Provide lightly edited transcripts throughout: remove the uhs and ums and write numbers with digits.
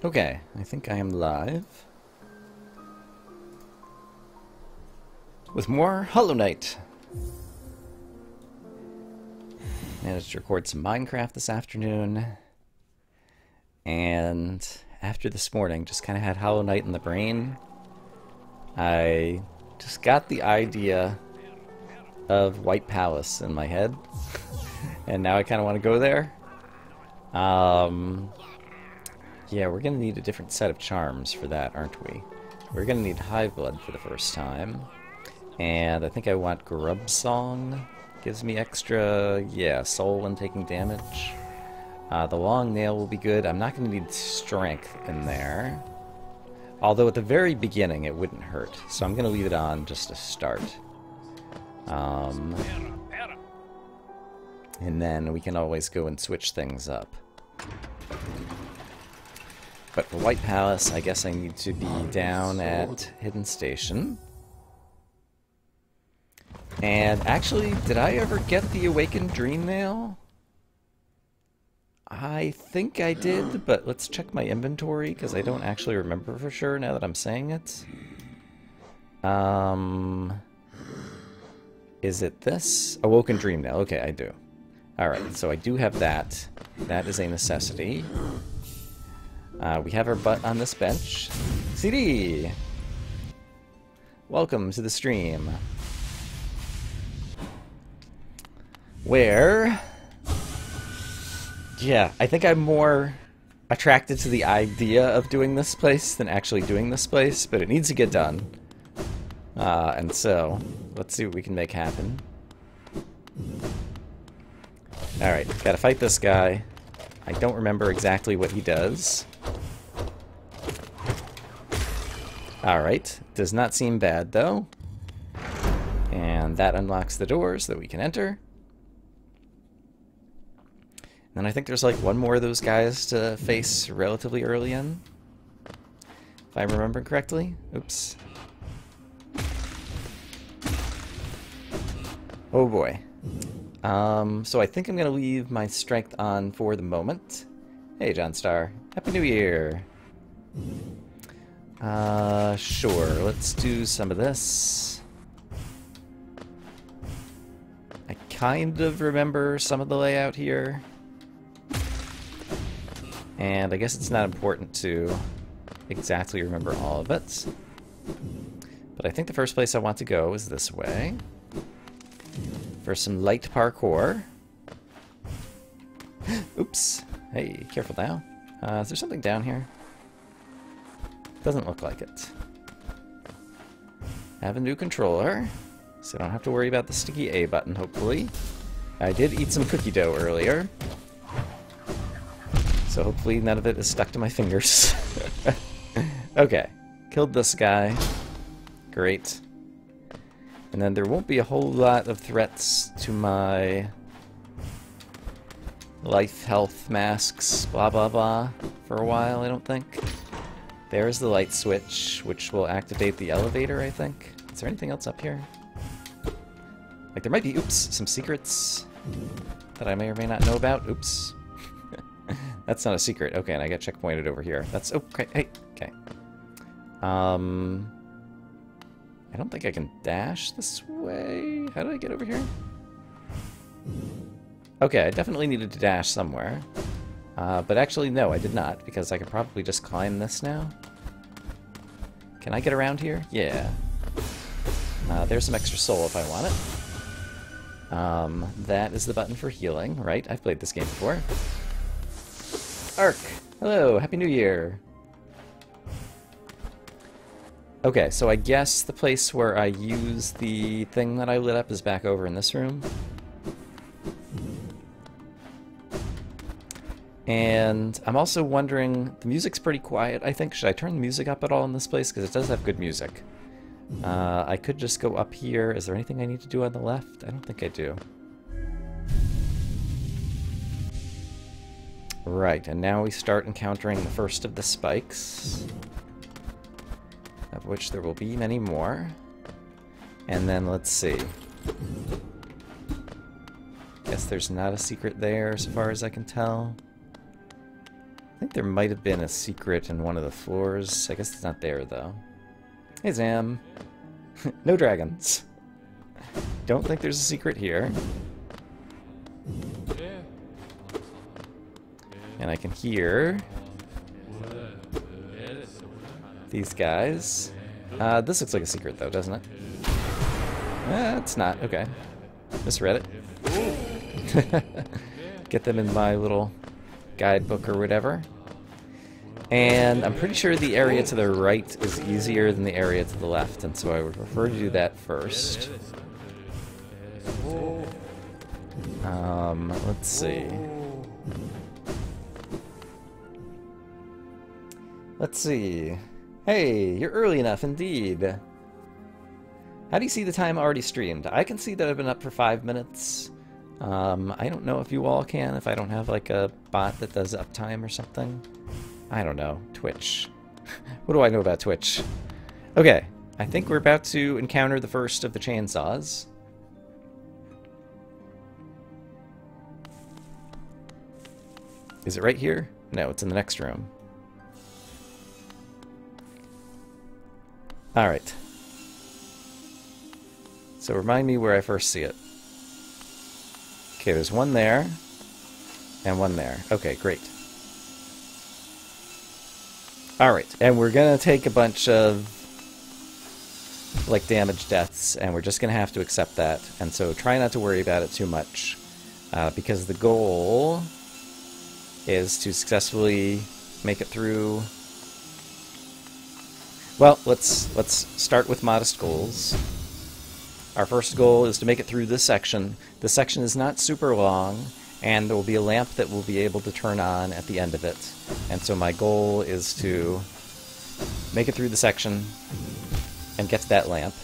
Okay, I think I am live. With more Hollow Knight. Managed to record some Minecraft this afternoon. And after this morning, just kind of had Hollow Knight in the brain. I just got the idea of White Palace in my head. And now I kind of want to go there. Yeah, we're going to need a different set of charms for that, aren't we? We're going to need Hive Blood for the first time. And I think I want Grub Song. Gives me extra, yeah, soul when taking damage. The Long Nail will be good. I'm not going to need Strength in there. Although at the very beginning it wouldn't hurt. So I'm going to leave it on just to start. And then we can always go and switch things up. But for White Palace, I guess I need to be down at Hidden Station. And actually, did I ever get the Awakened Dream Nail? I think I did, but let's check my inventory, because I don't actually remember for sure now that I'm saying it. Is it this? Awoken Dream Nail. Okay, I do. Alright, so I do have that. That is a necessity. We have our butt on this bench. CD! Welcome to the stream. Where... yeah, I think I'm more attracted to the idea of doing this place than actually doing this place, but it needs to get done. And so, let's see what we can make happen. Alright, gotta fight this guy. I don't remember exactly what he does. Alright, does not seem bad though. And that unlocks the doors that we can enter. And I think there's like one more of those guys to face relatively early in. If I remember correctly. Oops. Oh boy. So I think I'm going to leave my strength on for the moment. Hey, John Star. Happy New Year. Sure. Let's do some of this. I kind of remember some of the layout here. And I guess it's not important to exactly remember all of it. But I think the first place I want to go is this way. For some light parkour. Oops. Hey, careful now. Is there something down here? Doesn't look like it. Have a new controller, so I don't have to worry about the sticky A button, hopefully. I did eat some cookie dough earlier. So hopefully none of it is stuck to my fingers. Okay. Killed this guy. Great. And then there won't be a whole lot of threats to my life, health, masks, blah blah blah for a while, I don't think. There's the light switch, which will activate the elevator, I think. Is there anything else up here? Like, there might be, oops, some secrets that I may or may not know about. Oops. That's not a secret. Okay, and I got checkpointed over here. That's, okay, hey, okay. I don't think I can dash this way. How did I get over here? Okay, I definitely needed to dash somewhere. But actually, no, I did not, because I could probably just climb this now. Can I get around here? Yeah. There's some extra soul if I want it. That is the button for healing, right? I've played this game before. Ark! Hello, Happy New Year! Okay, so I guess the place where I use the thing that I lit up is back over in this room. And I'm also wondering, the music's pretty quiet, I think. Should I turn the music up at all in this place? Because it does have good music. I could just go up here. Is there anything I need to do on the left? I don't think I do. Right, and now we start encountering the first of the spikes. Of which there will be many more. And then, let's see. Guess there's not a secret there, as far as I can tell. think there might have been a secret in one of the floors. I guess it's not there, though. Hey, Zam. No dragons. Don't think there's a secret here. And I can hear these guys. This looks like a secret, though, doesn't it? It's not. Okay. Misread it. Get them in my little guidebook or whatever. And I'm pretty sure the area to the right is easier than the area to the left, and so I would prefer to do that first. Let's see. Let's see. Hey, you're early enough, indeed. How do you see the time already streamed? I can see that I've been up for 5 minutes. I don't know if you all can, if I don't have like a bot that does uptime or something. I don't know. Twitch. What do I know about Twitch? Okay, I think we're about to encounter the first of the chainsaws. Is it right here? No, it's in the next room. Alright. So remind me where I first see it. Okay, there's one there, and one there. Okay, great. Alright, and we're gonna take a bunch of, like, damage deaths, and we're just gonna have to accept that. And so try not to worry about it too much, because the goal is to successfully make it through. Well, let's start with modest goals. Our first goal is to make it through this section. This section is not super long, and there will be a lamp that we'll be able to turn on at the end of it. And so my goal is to make it through the section and get to that lamp.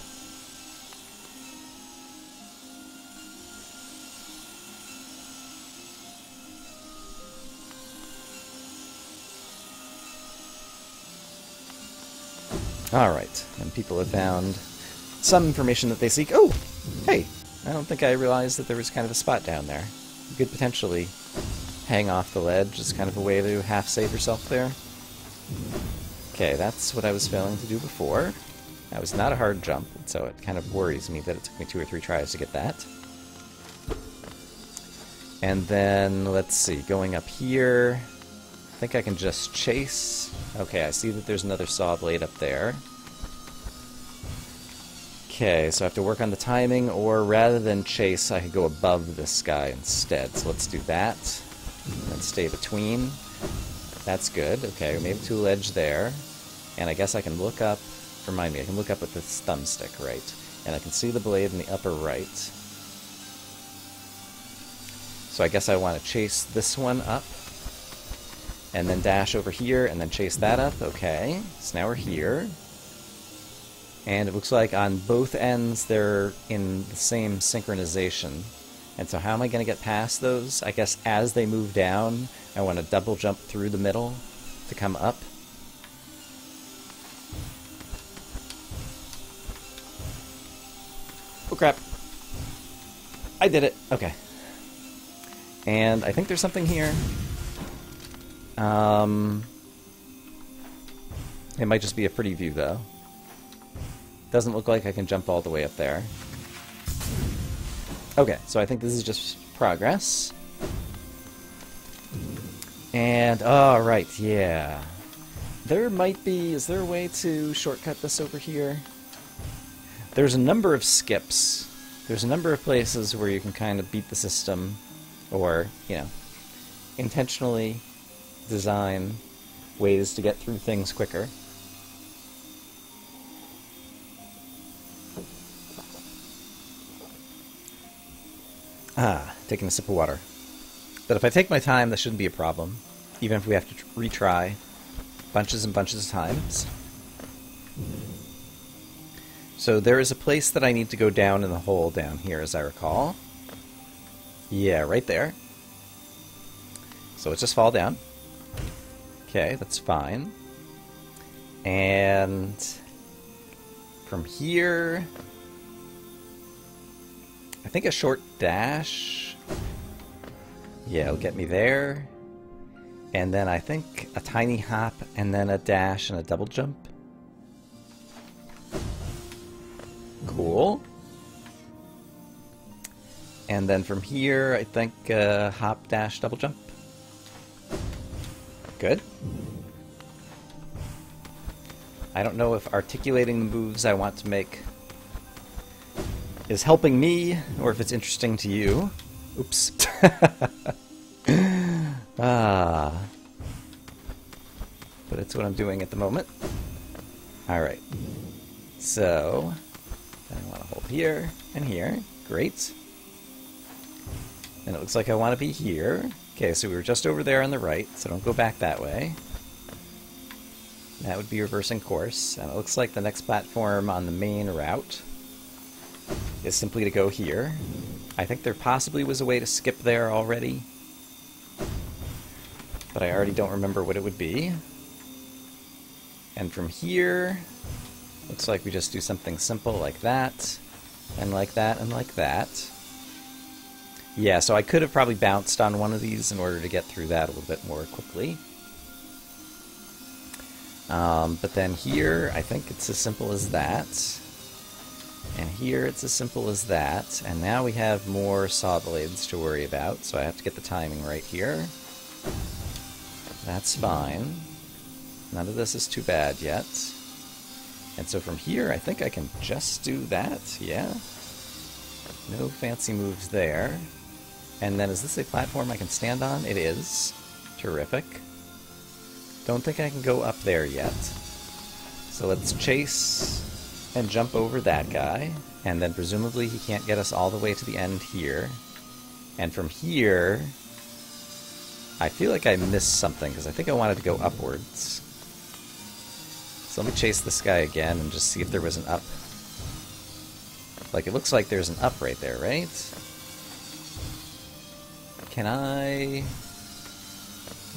Alright, and people have found some information that they seek. Oh! Hey! I don't think I realized that there was kind of a spot down there. You could potentially hang off the ledge as kind of a way to half-save yourself there. Okay, that's what I was failing to do before. That was not a hard jump, so it kind of worries me that it took me 2 or 3 tries to get that. And then, let's see, going up here, I think I can just chase. Okay, I see that there's another saw blade up there. Okay, so I have to work on the timing, or rather than chase, I could go above this guy instead. So let's do that, and stay between. That's good. Okay, we made it to a ledge there. And I guess I can look up, remind me, I can look up with this thumbstick, right? And I can see the blade in the upper right. So I guess I want to chase this one up, and then dash over here, and then chase that up. Okay, so now we're here. And it looks like on both ends they're in the same synchronization. And so how am I going to get past those? I guess as they move down, I want to double jump through the middle to come up. Oh crap. I did it. Okay. And I think there's something here. It might just be a pretty view though. Doesn't look like I can jump all the way up there. Okay, so I think this is just progress. And, oh, right, yeah. There might be, is there a way to shortcut this over here? There's a number of skips. There's a number of places where you can kind of beat the system, or, you know, intentionally design ways to get through things quicker. Ah, taking a sip of water. But if I take my time, that shouldn't be a problem, even if we have to retry bunches and bunches of times. So there is a place that I need to go down in the hole down here, as I recall. Yeah, right there. So let's just fall down. Okay, that's fine. And from here, I think a short dash, yeah, it'll get me there. And then I think a tiny hop, and then a dash and a double jump. Cool. And then from here, I think hop, dash, double jump. Good. I don't know if articulating the moves I want to make is helping me, or if it's interesting to you. Oops. But it's what I'm doing at the moment. Alright. So, I want to hold here and here. Great. And it looks like I want to be here. Okay, so we were just over there on the right, so don't go back that way. That would be reversing course. And it looks like the next platform on the main route is simply to go here. I think there possibly was a way to skip there already, but I already don't remember what it would be. And from here, looks like we just do something simple like that, and like that, and like that. Yeah, so I could have probably bounced on one of these in order to get through that a little bit more quickly. But then here, I think it's as simple as that. And here it's as simple as that. And now we have more saw blades to worry about, so I have to get the timing right here. That's fine. None of this is too bad yet. And so from here, I think I can just do that, yeah. No fancy moves there. And then is this a platform I can stand on? It is. Terrific. Don't think I can go up there yet. So let's chase and jump over that guy. And then presumably he can't get us all the way to the end here. And from here, I feel like I missed something, because I think I wanted to go upwards. So let me chase this guy again and just see if there was an up. Like, it looks like there's an up right there, right? Can I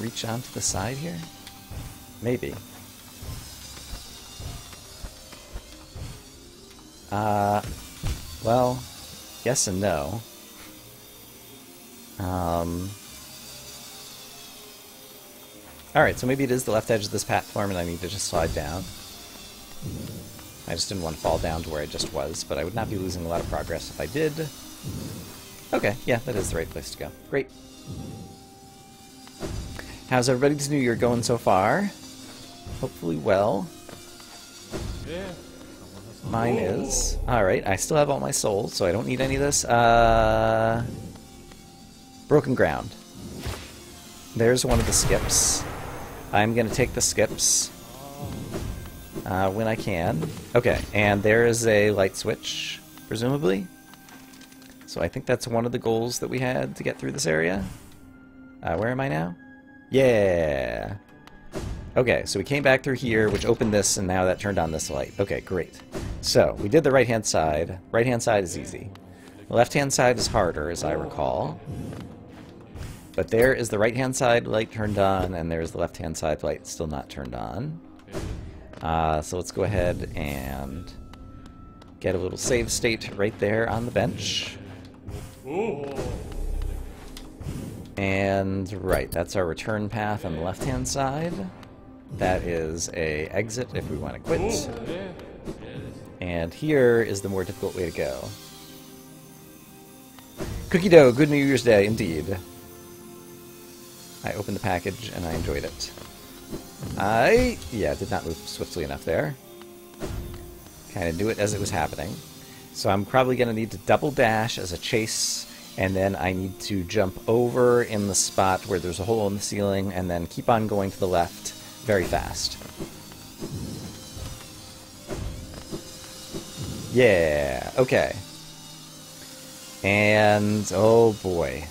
reach onto the side here? Maybe. Well, yes and no. Alright, so maybe it is the left edge of this platform and I need to just slide down. I just didn't want to fall down to where I just was, but I would not be losing a lot of progress if I did. Okay, yeah, that is the right place to go. Great. How's everybody's New Year going so far? Hopefully well. Mine is. Alright, I still have all my souls, so I don't need any of this. Broken ground. There's one of the skips. I'm going to take the skips when I can. Okay, and there is a light switch, presumably. So I think that's one of the goals that we had to get through this area. Where am I now? Yeah! Okay, so we came back through here, which opened this, and now that turned on this light. Okay, great. So, we did the right-hand side. Right-hand side is easy. The left-hand side is harder, as I recall. But there is the right-hand side light turned on, and there's the left-hand side light still not turned on. So let's go ahead and get a little save state right there on the bench. And right, that's our return path on the left-hand side. That is a exit if we want to quit. And here is the more difficult way to go. Cookie dough, good New Year's Day, indeed. I opened the package and I enjoyed it. Yeah, did not move swiftly enough there. Kind of knew it as it was happening. So I'm probably going to need to double dash as a chase, and then I need to jump over in the spot where there's a hole in the ceiling, and then keep on going to the left very fast. Yeah, okay. And, oh boy.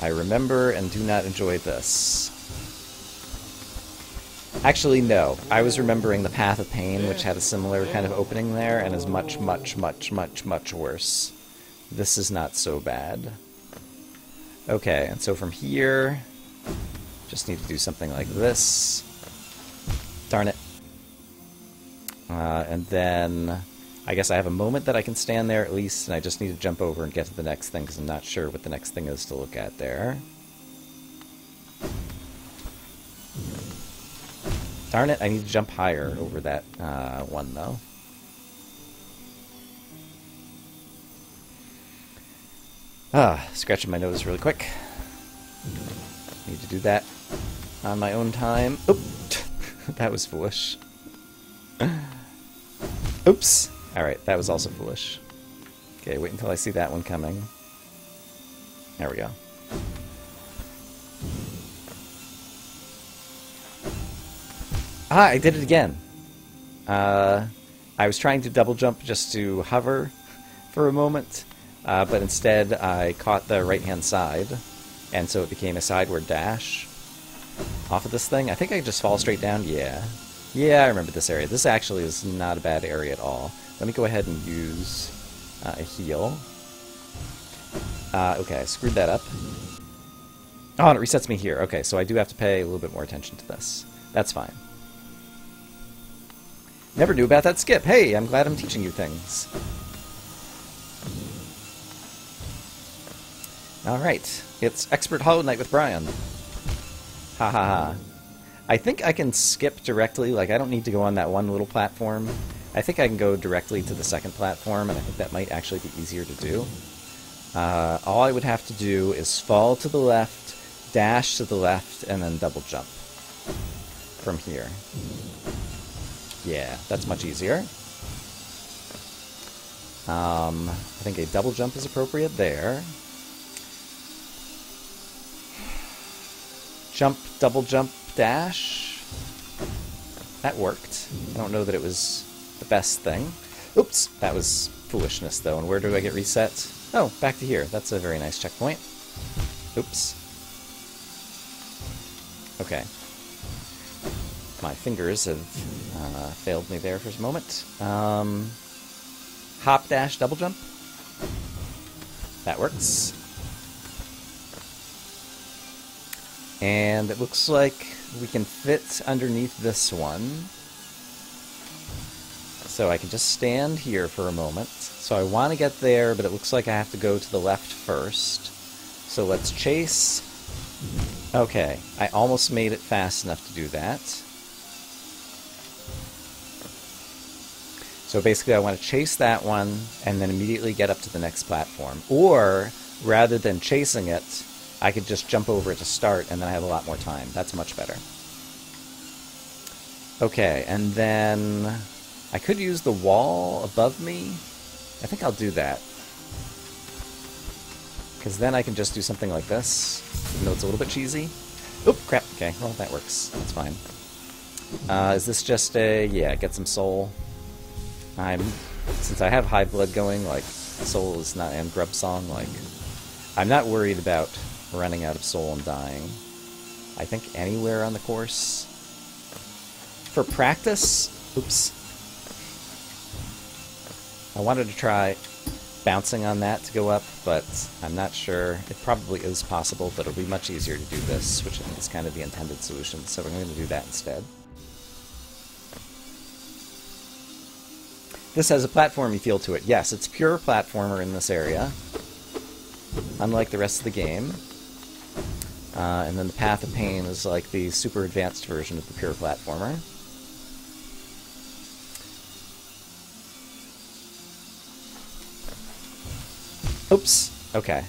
I remember and do not enjoy this. Actually, no. I was remembering the Path of Pain, which had a similar kind of opening there, and is much, much, much, much, much worse. This is not so bad. Okay, and so from here, just need to do something like this. Darn it. And then I guess I have a moment that I can stand there at least, and I just need to jump over and get to the next thing, because I'm not sure what the next thing is to look at there. Darn it, I need to jump higher over that one, though. Scratching my nose really quick. Need to do that on my own time. Oop! That was foolish. Oops! Alright, that was also foolish. Okay, wait until I see that one coming. There we go. Ah, I did it again! I was trying to double jump just to hover for a moment, but instead I caught the right-hand side, and so it became a sideward dash off of this thing. I think I just fall straight down. Yeah. Yeah, I remember this area. This actually is not a bad area at all. Let me go ahead and use a heal. Okay, I screwed that up. Oh, and it resets me here. Okay, so I do have to pay a little bit more attention to this. That's fine. Never knew about that skip. Hey, I'm glad I'm teaching you things. Alright, it's Expert Hollow Knight with Brian. Ha ha ha. I think I can skip directly, like I don't need to go on that one little platform. I think I can go directly to the second platform, and I think that might actually be easier to do. All I would have to do is fall to the left, dash to the left, and then double jump from here. Yeah, that's much easier. I think a double jump is appropriate there. Jump, double jump, dash. That worked. I don't know that it was the best thing. Oops, that was foolishness though. And where do I get reset? Oh, back to here. That's a very nice checkpoint. Oops. Okay. My fingers have failed me there for a moment. Hop, dash, double jump. That works. And it looks like we can fit underneath this one. So I can just stand here for a moment. So I want to get there, but it looks like I have to go to the left first. So let's chase. Okay, I almost made it fast enough to do that. So basically I want to chase that one and then immediately get up to the next platform. Or, rather than chasing it, I could just jump over it to start and then I have a lot more time. That's much better. Okay, and then I could use the wall above me. I think I'll do that. Because then I can just do something like this, even though it's a little bit cheesy. Oop, crap. Okay, well, that works. That's fine. Is this just a... yeah, get some soul. Since I have high blood going, like, soul is not... and grub song, like... I'm not worried about running out of soul and dying. I think anywhere on the course. For practice... oops. I wanted to try bouncing on that to go up, but I'm not sure. It probably is possible, but it'll be much easier to do this, which I think is kind of the intended solution, so we're going to do that instead. This has a platformy feel to it. Yes, it's pure platformer in this area, unlike the rest of the game. And then the Path of Pain is like the super advanced version of the pure platformer. Oops. Okay.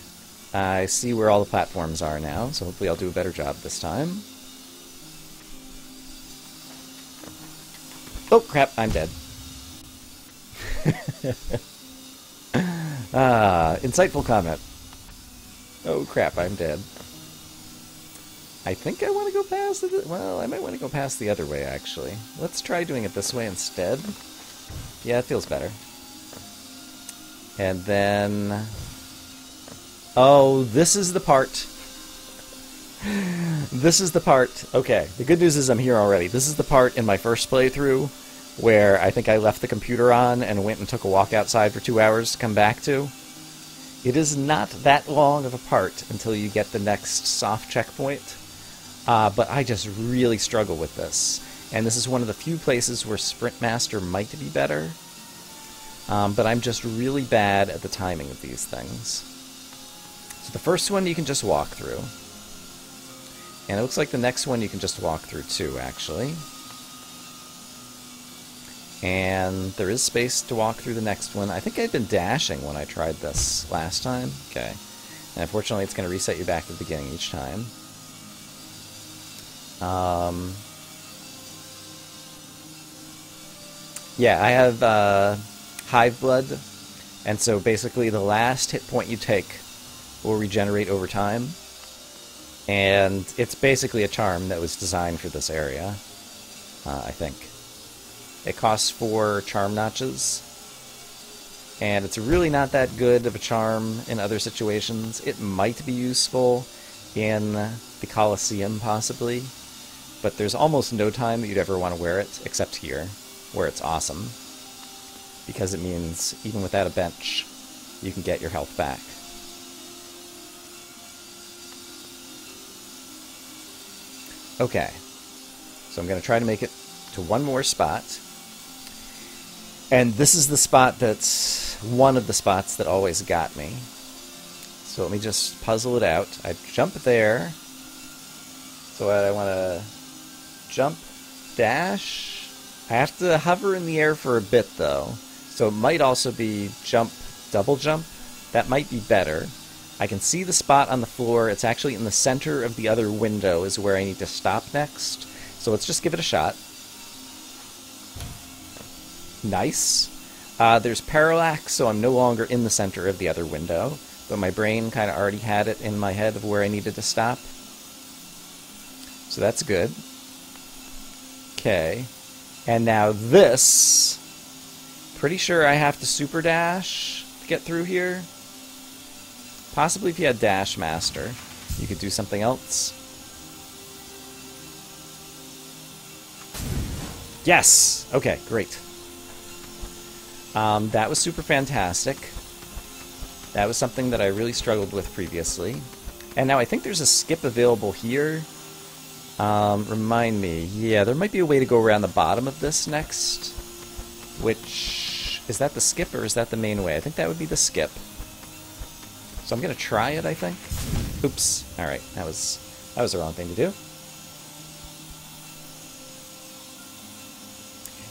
I see where all the platforms are now, so hopefully I'll do a better job this time. Oh, crap, I'm dead. Insightful comment. Oh, crap, I'm dead. I think I want to go past it. Well, I might want to go past the other way, actually. Let's try doing it this way instead. Yeah, it feels better. And then... oh, this is the part. This is the part. Okay, the good news is I'm here already. This is the part in my first playthrough where I think I left the computer on and went and took a walk outside for 2 hours to come back to. It is not that long of a part until you get the next soft checkpoint, but I just really struggle with this. And this is one of the few places where Sprint Master might be better. but I'm just really bad at the timing of these things. So the first one you can just walk through. And it looks like the next one you can just walk through too, actually. And there is space to walk through the next one. I think I'd been dashing when I tried this last time. Okay. And unfortunately it's going to reset you back to the beginning each time. Yeah, I have Hive Blood, and so basically the last hit point you take will regenerate over time. And it's basically a charm that was designed for this area, I think. It costs 4 charm notches, and it's really not that good of a charm in other situations. It might be useful in the Colosseum, possibly, but there's almost no time that you'd ever want to wear it, except here, where it's awesome, because it means even without a bench, you can get your health back. Okay, so I'm going to try to make it to one more spot. And this is the spot that's one of the spots that always got me. So let me just puzzle it out. I jump there. So I want to jump, dash. I have to hover in the air for a bit, though. So it might also be jump, double jump. That might be better. I can see the spot on the floor. It's actually in the center of the other window is where I need to stop next. So let's just give it a shot. Nice. There's parallax, so I'm no longer in the center of the other window, but my brain kind of already had it in my head of where I needed to stop. So that's good. Okay. And now this. Pretty sure I have to super dash to get through here. Possibly if you had Dash Master, you could do something else. Yes! Okay, great. That was super fantastic. That was something that I really struggled with previously. And now I think there's a skip available here. Remind me. Yeah, there might be a way to go around the bottom of this next. Which... is that the skip or is that the main way? I think that would be the skip. So I'm going to try it, I think. Oops. Alright, that was the wrong thing to do.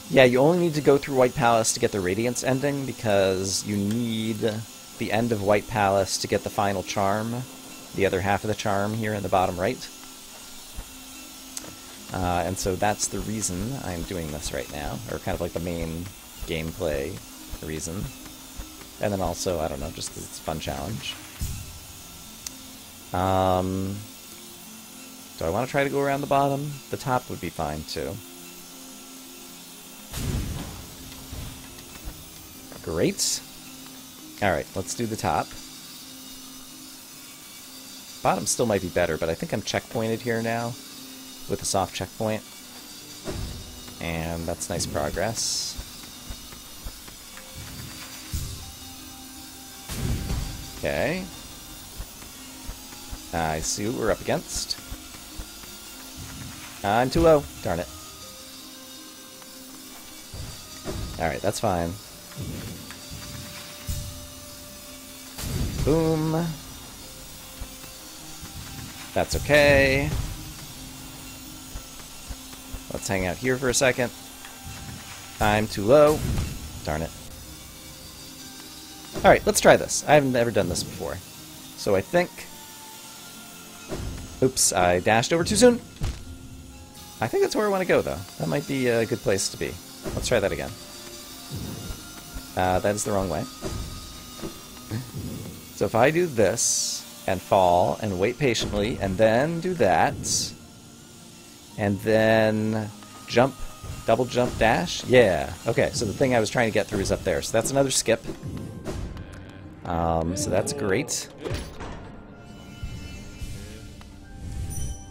Yeah, you only need to go through White Palace to get the Radiance ending, because you need the end of White Palace to get the final charm, the other half of the charm here in the bottom right. And so that's the reason I'm doing this right now, or kind of like the main gameplay reason. And then also, I don't know, just because it's a fun challenge. Do I want to try to go around the bottom? The top would be fine, too. Great. Alright, let's do the top. Bottom still might be better, but I think I'm checkpointed here now with a soft checkpoint. And that's nice progress. Okay. I see what we're up against. I'm too low. Darn it. Alright, that's fine. Boom. That's okay. Let's hang out here for a second. I'm too low. Darn it. Alright, let's try this. I haven't ever done this before. So I think... oops, I dashed over too soon. I think that's where I want to go, though. That might be a good place to be. Let's try that again. That is the wrong way. So if I do this, and fall, and wait patiently, and then do that, and then jump, double jump, dash, yeah. Okay, so the thing I was trying to get through is up there. So that's another skip. So that's great.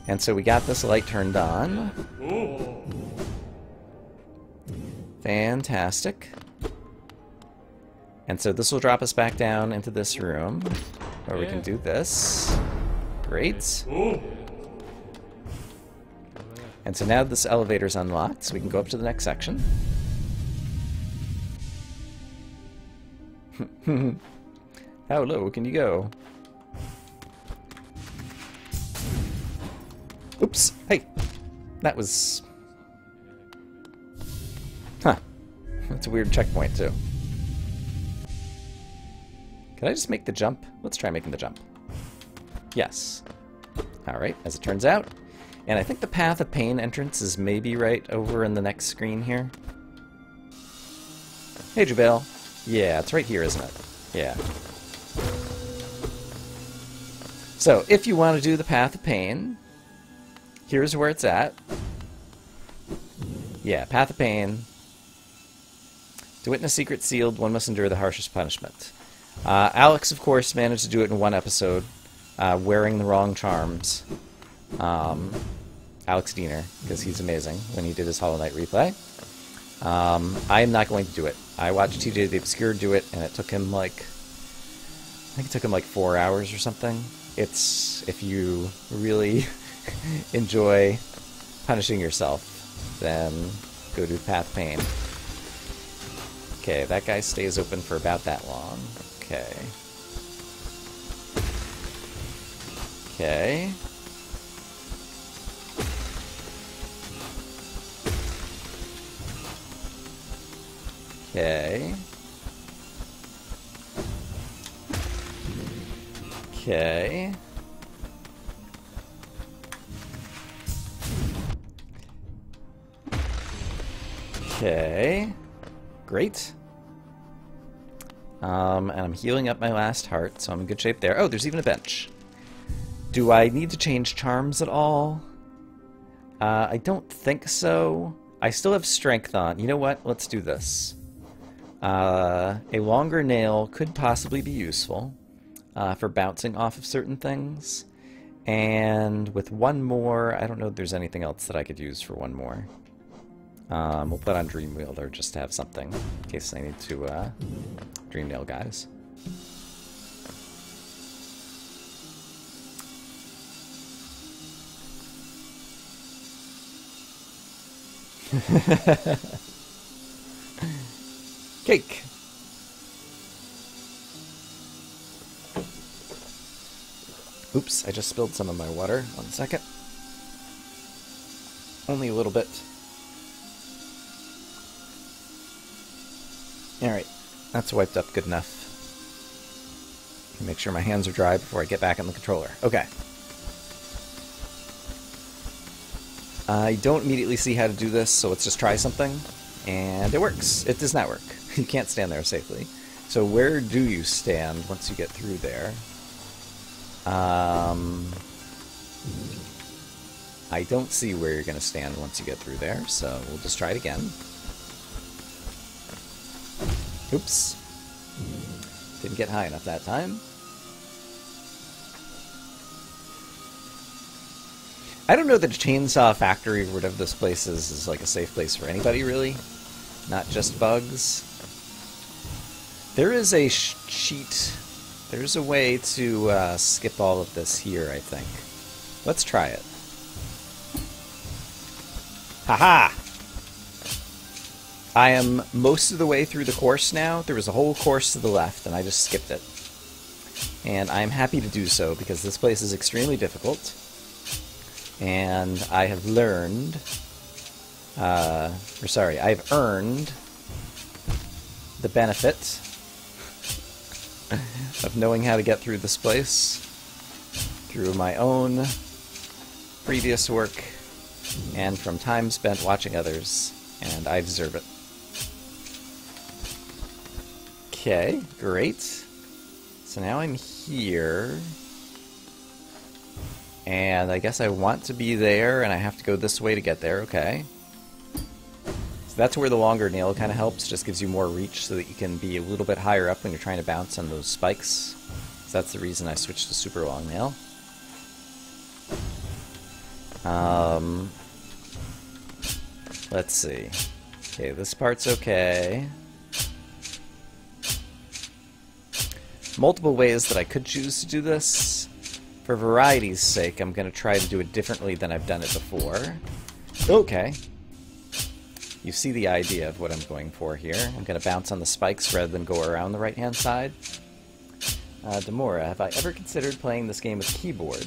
And so we got this light turned on. Fantastic. And so this will drop us back down into this room, where we can do this. Great. And so now this elevator's unlocked, so we can go up to the next section. How low can you go? Oops! Hey! That was... Huh. That's a weird checkpoint, too. Can I just make the jump? Let's try making the jump. Yes. Alright, as it turns out. And I think the Path of Pain entrance is maybe right over in the next screen here. Hey, Jubel. Yeah, it's right here, isn't it? Yeah. So, if you want to do the Path of Pain, here's where it's at. Yeah, Path of Pain. To witness secret sealed, one must endure the harshest punishment. Alex, of course, managed to do it in one episode, wearing the wrong charms. Alex Diener, because he's amazing when he did his Hollow Knight replay. I am not going to do it. I watched TJ the Obscure do it, and it took him like... I think it took him like 4 hours or something. It's... if you really enjoy punishing yourself, then go do Path of Pain. Okay, that guy stays open for about that long. Okay. Okay. Okay. Okay. Okay. Great. And I'm healing up my last heart, so I'm in good shape there. Oh, there's even a bench. Do I need to change charms at all? I don't think so. I still have strength on. You know what? Let's do this. A longer nail could possibly be useful for bouncing off of certain things. And with one more, I don't know if there's anything else that I could use for one more. We'll put on Dream Wielder just to have something in case I need to Dream Nail guys. Cake! Oops, I just spilled some of my water. 1 second. Only a little bit. Alright, that's wiped up good enough. Make sure my hands are dry before I get back on the controller. Okay. I don't immediately see how to do this, so let's just try something. And it works. It does not work. You can't stand there safely. So where do you stand once you get through there? I don't see where you're going to stand once you get through there, so we'll just try it again. Oops. Didn't get high enough that time. I don't know that Chainsaw Factory or whatever this place is like a safe place for anybody, really. Not just bugs. There is a cheat. There's a way to skip all of this here, I think. Let's try it. Haha! I am most of the way through the course now. There was a whole course to the left, and I just skipped it. And I'm happy to do so, because this place is extremely difficult. And I have learned... I've earned the benefit of knowing how to get through this place through my own previous work and from time spent watching others, and I deserve it. Okay, great. So now I'm here, and I guess I want to be there, and I have to go this way to get there, okay. So that's where the longer nail kind of helps, just gives you more reach so that you can be a little bit higher up when you're trying to bounce on those spikes. So that's the reason I switched to super long nail. Let's see. Okay, this part's okay. Multiple ways that I could choose to do this. For variety's sake, I'm going to try to do it differently than I've done it before. Okay. you see the idea of what I'm going for here. I'm going to bounce on the spikes rather than go around the right-hand side. Demora, have I ever considered playing this game with keyboard?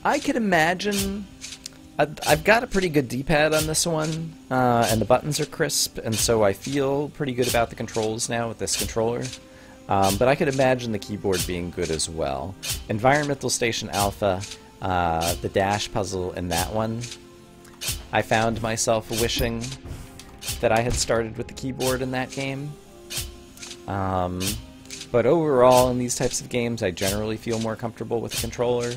I could imagine. I've got a pretty good D-pad on this one, and the buttons are crisp, and so I feel pretty good about the controls now with this controller. But I could imagine the keyboard being good as well. Environmental Station Alpha, the dash puzzle in that one, I found myself wishing that I had started with the keyboard in that game. But overall, in these types of games, I generally feel more comfortable with the controller.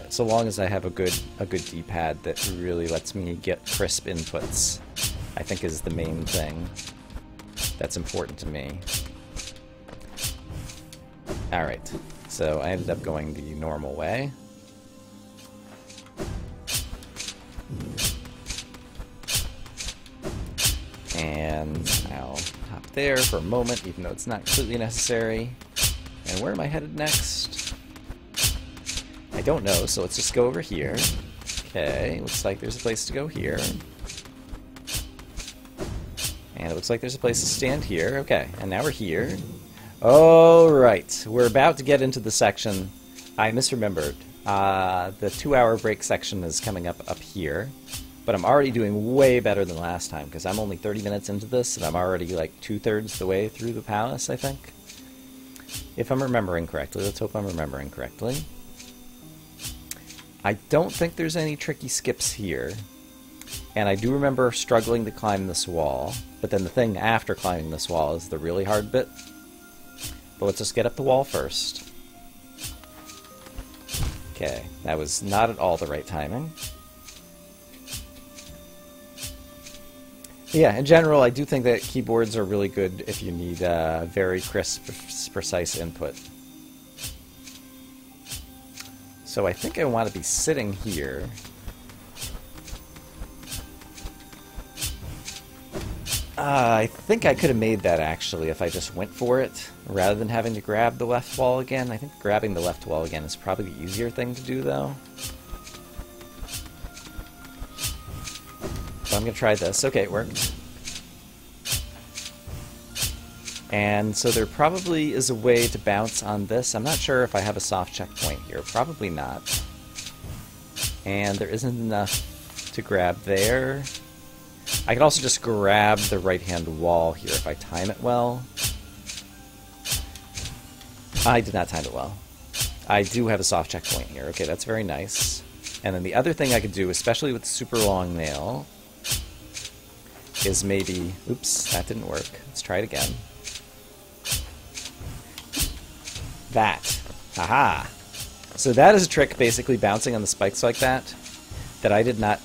So long as I have a good D-pad that really lets me get crisp inputs, I think is the main thing that's important to me. Alright, so I ended up going the normal way. And I'll hop there for a moment, even though it's not completely necessary. And where am I headed next? I don't know, so let's just go over here. Okay, looks like there's a place to go here. And it looks like there's a place to stand here. Okay, and now we're here. Alright, we're about to get into the section. I misremembered. The 2-hour break section is coming up here. But I'm already doing way better than last time, because I'm only 30 minutes into this, and I'm already like 2/3 the way through the palace, I think. If I'm remembering correctly. Let's hope I'm remembering correctly. I don't think there's any tricky skips here. And I do remember struggling to climb this wall, but then the thing after climbing this wall is the really hard bit. But let's just get up the wall first. Okay, that was not at all the right timing. Yeah, in general, I do think that keyboards are really good if you need very crisp, precise input. So I think I want to be sitting here. I think I could have made that, actually, if I just went for it, rather than having to grab the left wall again. I think grabbing the left wall again is probably the easier thing to do, though. So I'm going to try this. Okay, it worked. And so there probably is a way to bounce on this. I'm not sure if I have a soft checkpoint here. Probably not. And there isn't enough to grab there. I can also just grab the right-hand wall here if I time it well. I did not time it well. I do have a soft checkpoint here. Okay, that's very nice. And then the other thing I could do, especially with the super long nail, is maybe... Oops, that didn't work. Let's try it again. That. Haha! So that is a trick, basically bouncing on the spikes like that, that I did not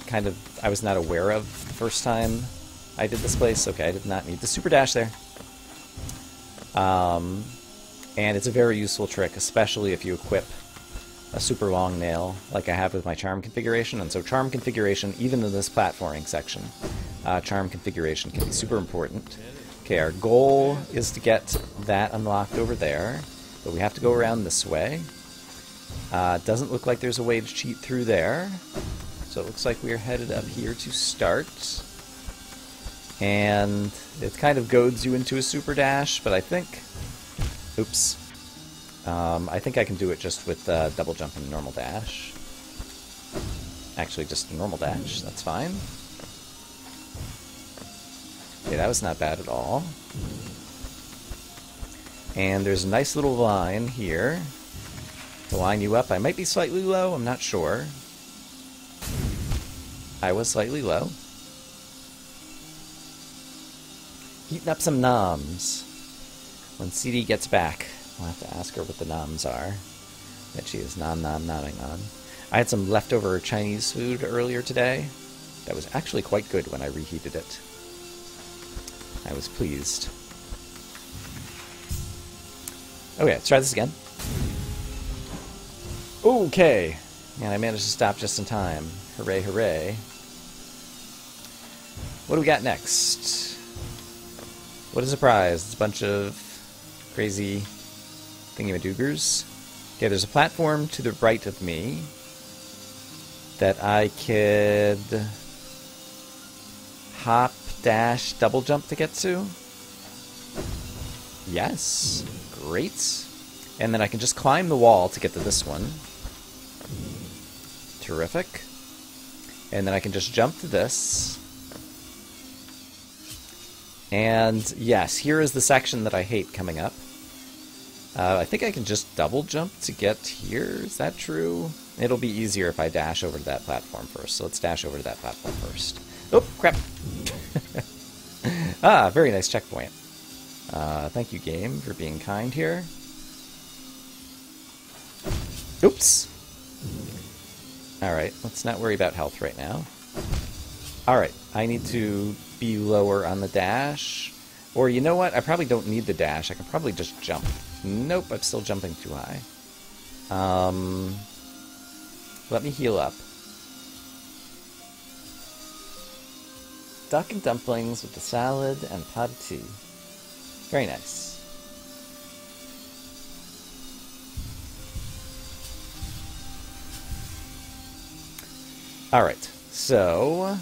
I was not aware of the first time I did this place. Okay, I did not need the super dash there. And it's a very useful trick, especially if you equip a super long nail like I have with my charm configuration. And so charm configuration, even in this platforming section, charm configuration can be super important. Okay, our goal is to get that unlocked over there, but we have to go around this way. It doesn't look like there's a way to cheat through there, so it looks like we're headed up here to start. And it kind of goads you into a super dash, but I think... Oops. I think I can do it just with double jump and normal dash. Actually, just a normal dash, that's fine. Okay, that was not bad at all. And there's a nice little line here to line you up. I might be slightly low, I'm not sure. I was slightly low. Heating up some noms. When CD gets back, I'll have to ask her what the noms are that she is nomming on. I had some leftover Chinese food earlier today that was actually quite good when I reheated it. I was pleased. Okay, let's try this again. Okay, and I managed to stop just in time. Hooray, hooray. What do we got next? What a surprise. It's a bunch of crazy thingamadoogers. Okay, there's a platform to the right of me that I could hop, dash, double jump to get to? Yes. Great. And then I can just climb the wall to get to this one. Terrific. And then I can just jump to this. And yes, here is the section that I hate coming up. I think I can just double jump to get here. Is that true? It'll be easier if I dash over to that platform first. So let's dash over to that platform first. Oh, crap. Ah, very nice checkpoint. Thank you, game, for being kind here. Oops. Alright, let's not worry about health right now. Alright, I need to be lower on the dash. Or you know what? I probably don't need the dash. I can probably just jump. Nope, I'm still jumping too high. Let me heal up. Duck and dumplings with the salad and pot of tea. Very nice. Alright, so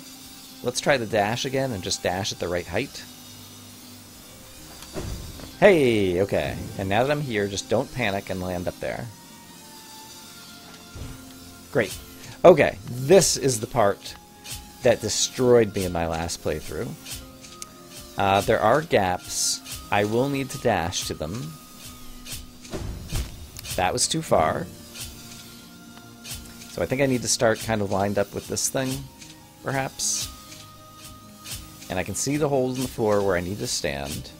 let's try the dash again and just dash at the right height. Hey, okay. And now that I'm here, just don't panic and land up there. Great. Okay, this is the part that destroyed me in my last playthrough. There are gaps. I will need to dash to them. That was too far. So I think I need to start kind of lined up with this thing, perhaps. And I can see the holes in the floor where I need to stand.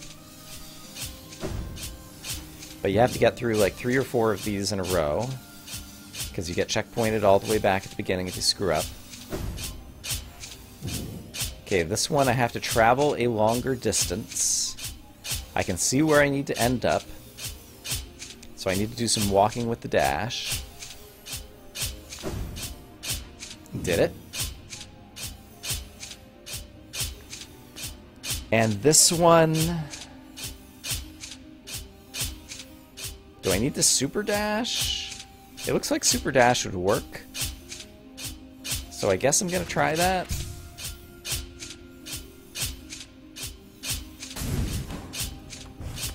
But you have to get through like 3 or 4 of these in a row, because you get checkpointed all the way back at the beginning if you screw up. Okay, this one I have to travel a longer distance. I can see where I need to end up. So I need to do some walking with the dash. Did it. And this one... do I need the super dash? It looks like super dash would work. So I guess I'm gonna try that.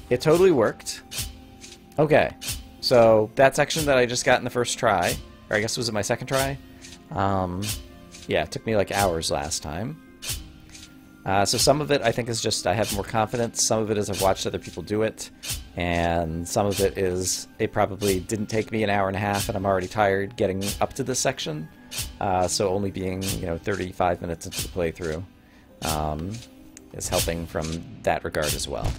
It totally worked. Okay, so that section that I just got in the first try, or I guess was it my second try? Yeah, it took me like hours last time. So some of it I think is just I have more confidence, some of it is I've watched other people do it, and some of it is it probably didn't take me an hour and a half and I'm already tired getting up to this section. So only being, 35 minutes into the playthrough is helping from that regard as well.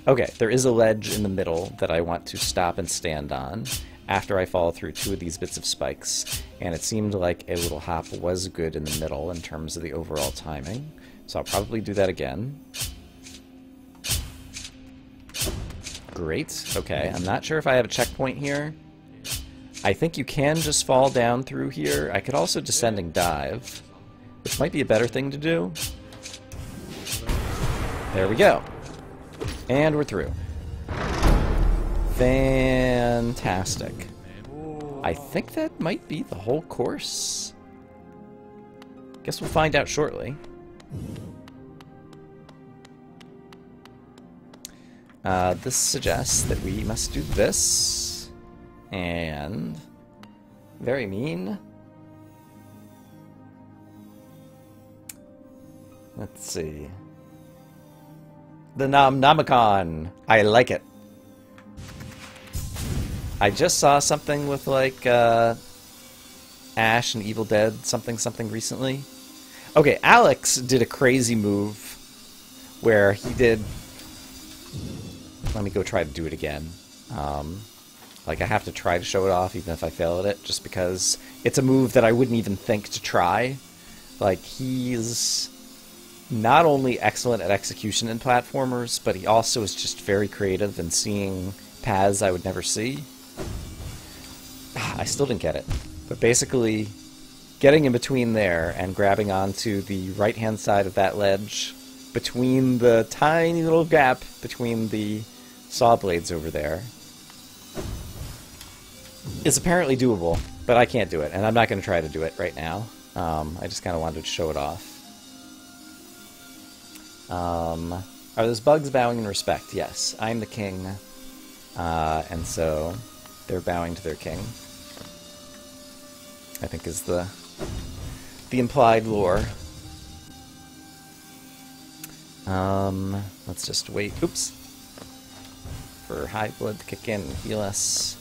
Okay, there is a ledge in the middle that I want to stop and stand on after I fall through 2 of these bits of spikes, and it seemed like a little hop was good in the middle in terms of the overall timing, so I'll probably do that again. Great, okay, I'm not sure if I have a checkpoint here. I think you can just fall down through here. I could also descending dive, which might be a better thing to do. There we go. And we're through. Fantastic. I think that might be the whole course. Guess we'll find out shortly. This suggests that we must do this. And... very mean. Let's see. The Nomicon. I like it. I just saw something with like Ash and Evil Dead something recently. Okay, Alex did a crazy move where he did... let me go try to do it again. Like I have to try to show it off even if I fail at it, just because it's a move that I wouldn't even think to try. Like he's not only excellent at execution in platformers, but he also is just very creative in seeing paths I would never see. I still didn't get it. But basically, getting in between there and grabbing onto the right-hand side of that ledge, between the tiny little gap between the saw blades over there, is apparently doable, but I can't do it, and I'm not going to try to do it right now. I just kind of wanted to show it off. Are those bugs bowing in respect? Yes. I'm the king, and so they're bowing to their king. I think is the implied lore. Let's just wait. Oops. For high blood to kick in and heal us.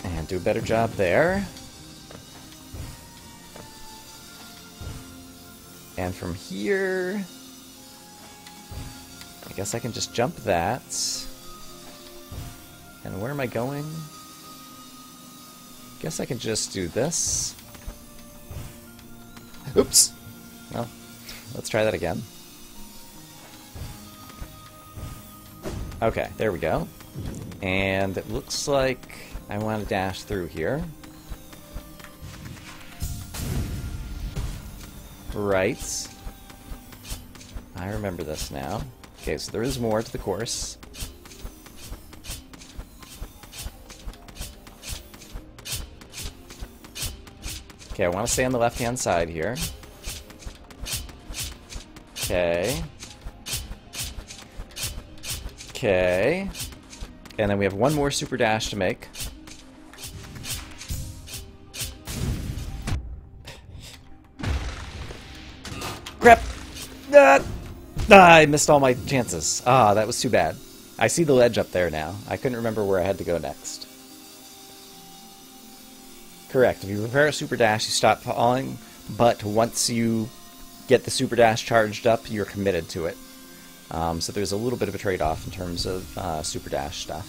And do a better job there. And from here, I guess I can just jump that. And where am I going? Guess I can just do this. Oops! Well, let's try that again. Okay, there we go. And it looks like I want to dash through here. Right. I remember this now. Okay, so there is more to the course. Okay, I want to stay on the left-hand side here. Okay. Okay. And then we have one more super dash to make. Crap! I missed all my chances. Ah, that was too bad. I see the ledge up there now. I couldn't remember where I had to go next. Correct. If you prepare a super dash, you stop falling, but once you get the super dash charged up, you're committed to it. So there's a little bit of a trade-off in terms of super dash stuff.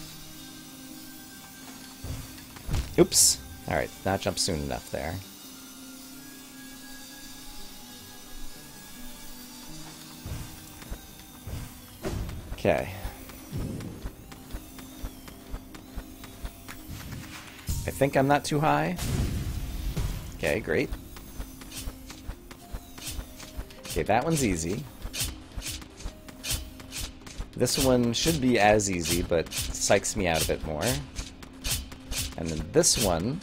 Oops. Alright, not jump soon enough there. Okay. I think I'm not too high. Okay, great. Okay, that one's easy. This one should be as easy, but psychs me out a bit more. And then this one,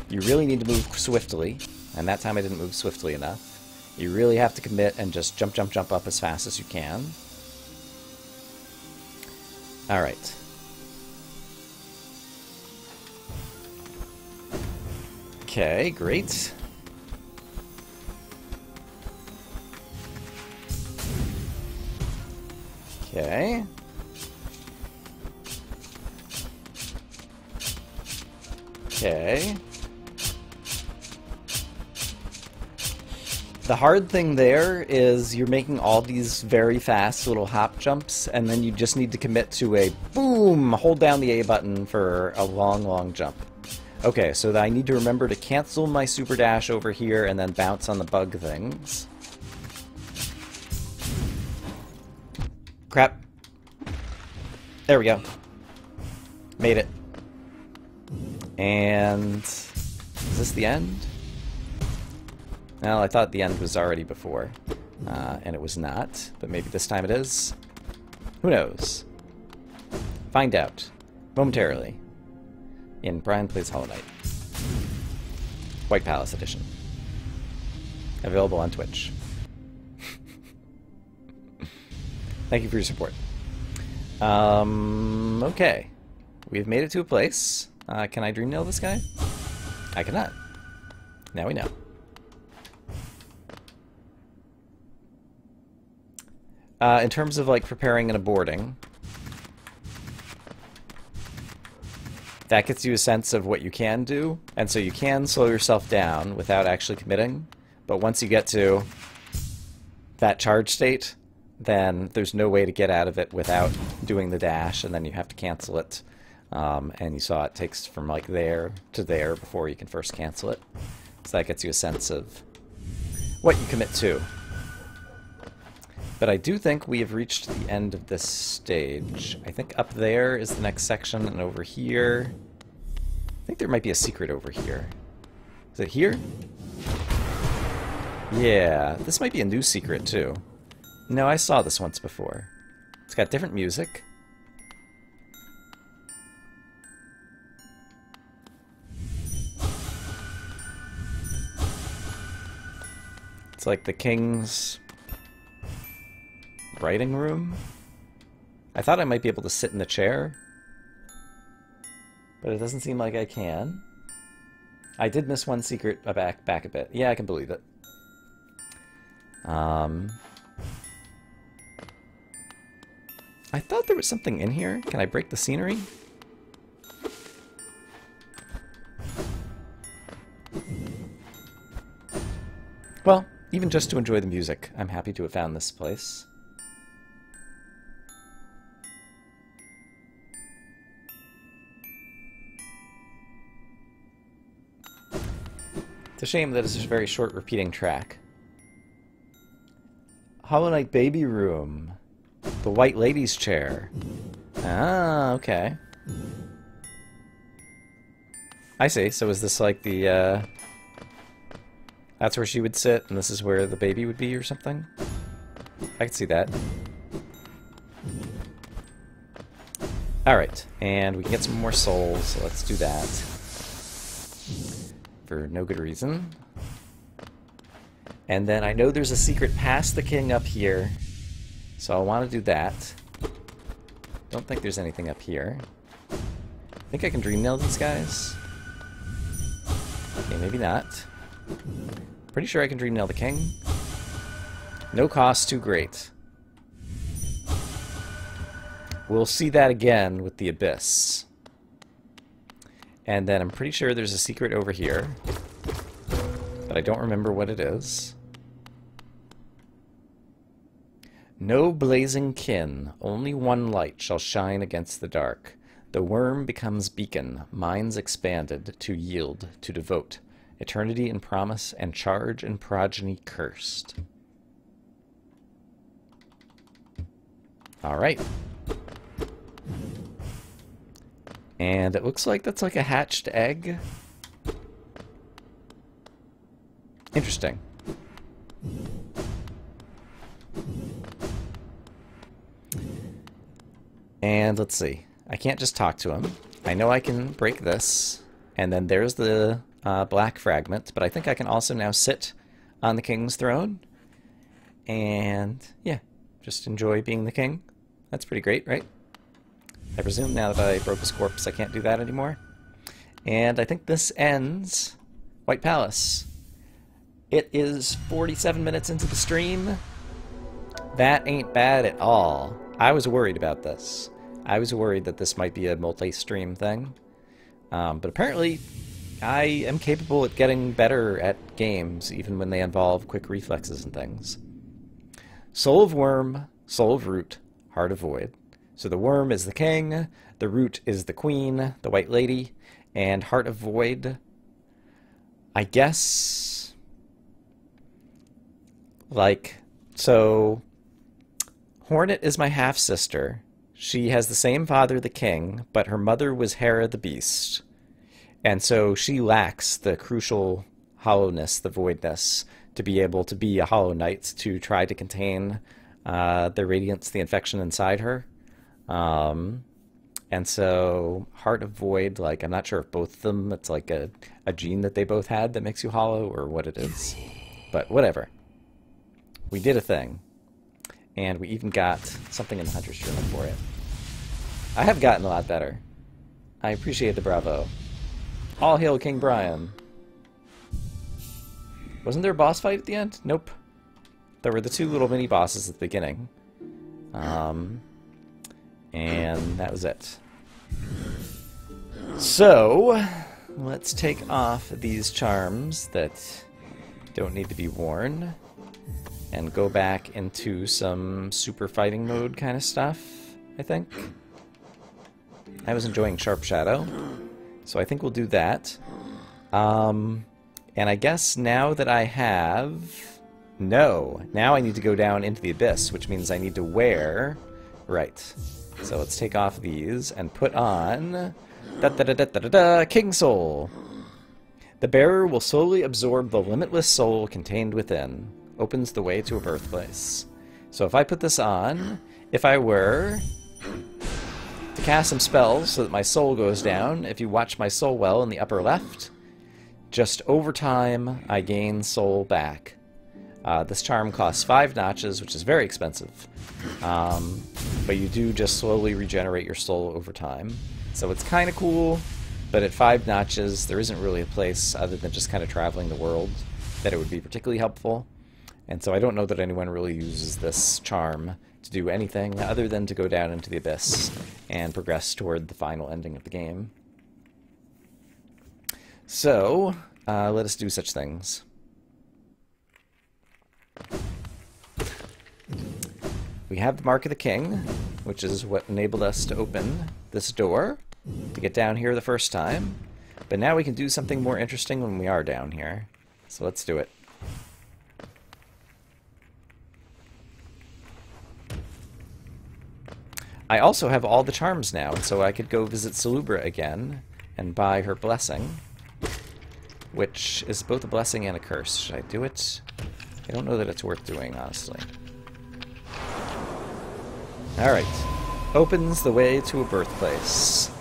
you really need to move swiftly, and that time I didn't move swiftly enough. You really have to commit and just jump, jump, jump up as fast as you can. Alright. Okay, great. Okay. Okay. The hard thing there is you're making all these very fast little hop jumps, and then you just need to commit to a boom, hold down the A button for a long, long jump. Okay, so I need to remember to cancel my super dash over here and then bounce on the bug things. Crap. There we go. Made it. And is this the end? Well, I thought the end was already before, and it was not, but maybe this time it is. Who knows? Find out momentarily in Brian Plays Hollow Knight. White Palace Edition. Available on Twitch. Thank you for your support. Okay. We've made it to a place. Can I dream nail this guy? I cannot. Now we know. In terms of like preparing and aborting, that gets you a sense of what you can do, and so you can slow yourself down without actually committing, but once you get to that charge state, then there's no way to get out of it without doing the dash, and then you have to cancel it. And you saw it takes from like there to there before you can first cancel it. So that gets you a sense of what you commit to. But I do think we have reached the end of this stage. I think up there is the next section, and over here... I think there might be a secret over here. Is it here? Yeah, this might be a new secret, too. No, I saw this once before. It's got different music. It's like the king's writing room. I thought I might be able to sit in the chair, but it doesn't seem like I can. I did miss one secret back a bit. Yeah, I can believe it. I thought there was something in here. Can I break the scenery? Well, even just to enjoy the music, I'm happy to have found this place. It's a shame that it's just a very short repeating track. Hollow Knight Baby Room. The White Lady's Chair. Ah, okay. I see. So is this like the, that's where she would sit, and this is where the baby would be or something? I can see that. Alright, and we can get some more souls, so let's do that. For no good reason. And then I know there's a secret past the king up here, so I want to do that. Don't think there's anything up here. Think I can dream nail these guys? Okay, maybe not. Pretty sure I can dream nail the king. No cost too great. We'll see that again with the Abyss. And then I'm pretty sure there's a secret over here, but I don't remember what it is. No blazing kin, only one light shall shine against the dark. The worm becomes beacon, minds expanded, to yield, to devote. Eternity in promise, and charge and progeny cursed. Alright. And it looks like that's like a hatched egg. Interesting. And let's see. I can't just talk to him. I know I can break this. And then there's the black fragment. But I think I can also now sit on the king's throne. And yeah, just enjoy being the king. That's pretty great, right? I presume now that I broke his corpse, I can't do that anymore. And I think this ends White Palace. It is 47 minutes into the stream. That ain't bad at all. I was worried about this. I was worried that this might be a multi-stream thing. But apparently, I am capable at getting better at games, even when they involve quick reflexes and things. Soul of Worm, Soul of Root, Heart of Void. So the worm is the king, the root is the queen, the white lady, and Heart of Void, I guess, like, so Hornet is my half-sister. She has the same father, the king, but her mother was Hera the Beast. And so she lacks the crucial hollowness, the voidness, to be able to be a Hollow Knight, to try to contain the radiance, the infection inside her. And so Heart of Void, like, I'm not sure if both of them, it's like a gene that they both had that makes you hollow, or what it is. But whatever. We did a thing. And we even got something in the Hunter's Journal for it. I have gotten a lot better. I appreciate the bravo. All hail King Brian. Wasn't there a boss fight at the end? Nope. There were the two little mini-bosses at the beginning. And that was it. So, let's take off these charms that don't need to be worn and go back into some super fighting mode kind of stuff, I think. I was enjoying Sharp Shadow, so I think we'll do that. And I guess now that I have... No, now I need to go down into the Abyss, which means I need to wear... Right. So let's take off these and put on King Soul. The bearer will slowly absorb the limitless soul contained within. Opens the way to a birthplace. So if I put this on, if I were to cast some spells so that my soul goes down, if you watch my soul well in the upper left, just over time I gain soul back. This charm costs 5 notches, which is very expensive. But you do just slowly regenerate your soul over time. So it's kind of cool, but at 5 notches, there isn't really a place, other than just kind of traveling the world, that it would be particularly helpful. And so I don't know that anyone really uses this charm to do anything other than to go down into the abyss and progress toward the final ending of the game. So, let us do such things. We have the Mark of the King, which is what enabled us to open this door to get down here the first time. But now we can do something more interesting when we are down here. So let's do it. I also have all the charms now, and so I could go visit Salubra again and buy her blessing, which is both a blessing and a curse. Should I do it? I don't know that it's worth doing, honestly. Alright. Opens the way to a birthplace.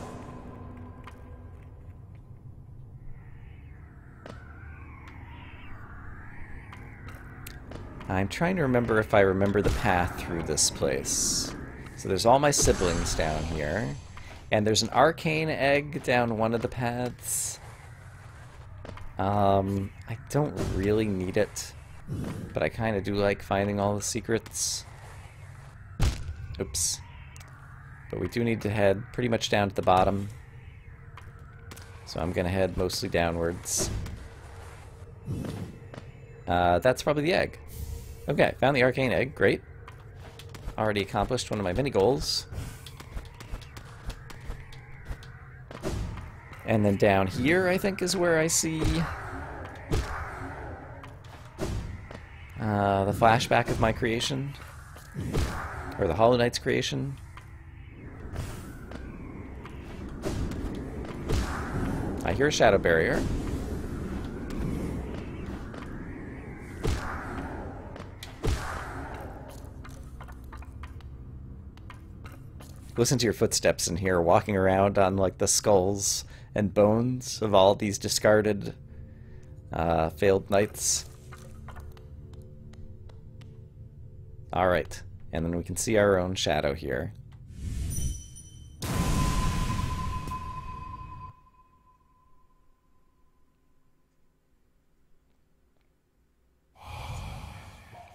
I'm trying to remember if I remember the path through this place. So there's all my siblings down here. And there's an arcane egg down one of the paths. I don't really need it, but I kind of do like finding all the secrets. Oops. But we do need to head pretty much down to the bottom. So I'm going to head mostly downwards. That's probably the egg. Okay, found the arcane egg. Great. Already accomplished one of my mini goals. And then down here, I think, is where I see the flashback of my creation. Or the Hollow Knight's creation. I hear a shadow barrier. Listen to your footsteps in here, walking around on like the skulls and bones of all these discarded, failed knights. Alright, and then we can see our own shadow here.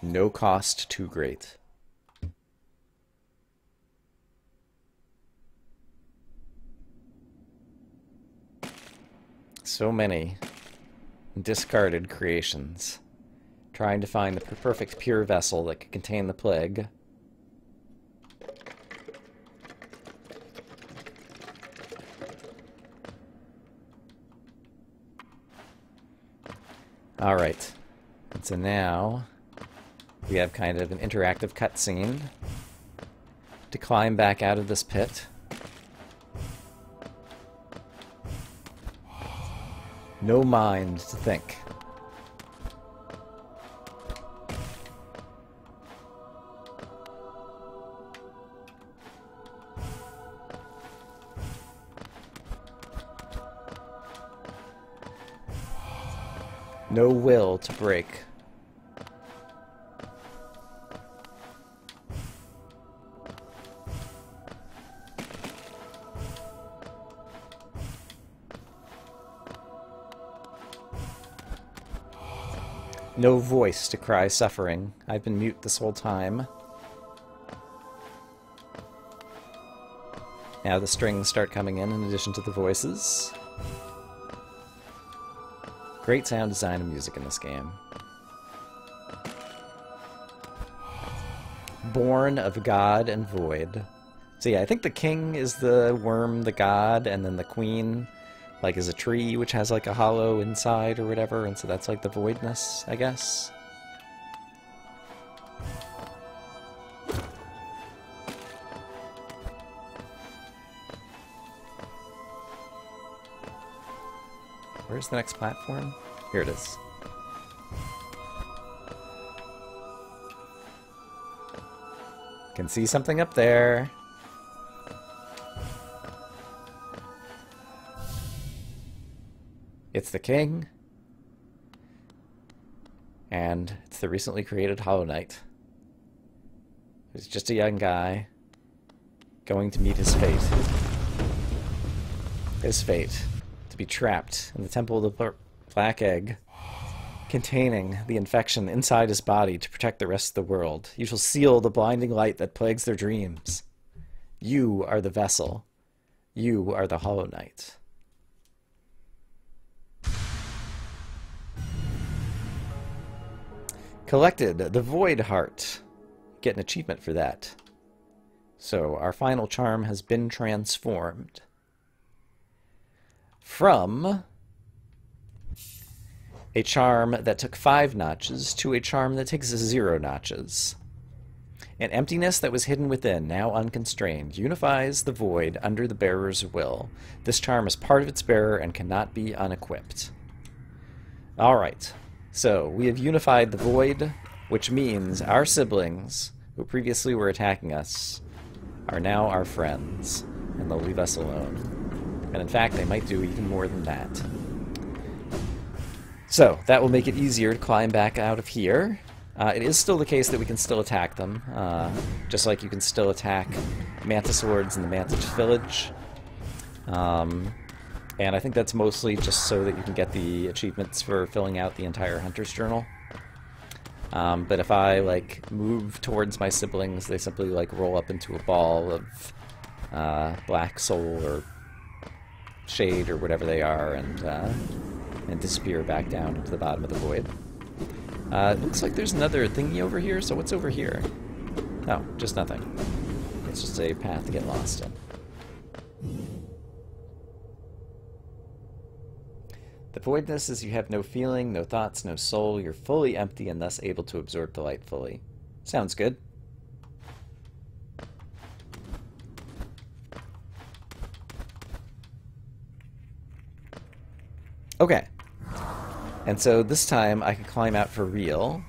No cost too great. So many discarded creations. Trying to find the perfect pure vessel that could contain the plague. Alright. And so now we have kind of an interactive cutscene to climb back out of this pit. No mind to think. No will to break. No voice to cry suffering. I've been mute this whole time. Now the strings start coming in addition to the voices. Great sound design and music in this game. Born of God and Void. So yeah, I think the king is the worm, the god, and then the queen like is a tree which has like a hollow inside or whatever, and so that's like the voidness, I guess. Where's the next platform? Here it is. Can see something up there. It's the king. And it's the recently created Hollow Knight. He's just a young guy going to meet his fate. His fate. To be trapped in the Temple of the Black Egg, containing the infection inside his body to protect the rest of the world. You shall seal the blinding light that plagues their dreams. You are the vessel. You are the Hollow Knight. Collected the Void Heart. Get an achievement for that. So our final charm has been transformed from a charm that took 5 notches to a charm that takes 0 notches. An emptiness that was hidden within, now unconstrained, unifies the void under the bearer's will. This charm is part of its bearer and cannot be unequipped. Alright, so we have unified the void, which means our siblings, who previously were attacking us, are now our friends, and they'll leave us alone. And in fact, they might do even more than that. So, that will make it easier to climb back out of here. It is still the case that we can still attack them, just like you can still attack Mantis Lords in the Mantis Village. And I think that's mostly just so that you can get the achievements for filling out the entire Hunter's Journal. But if I, like, move towards my siblings, they simply, like, roll up into a ball of black soul or shade or whatever they are, and disappear back down into the bottom of the void. It looks like there's another thingy over here, so what's over here? Oh, just nothing. It's just a path to get lost in. The voidness is you have no feeling, no thoughts, no soul, you're fully empty and thus able to absorb the light fully. Sounds good. Okay. And so this time I can climb out for real.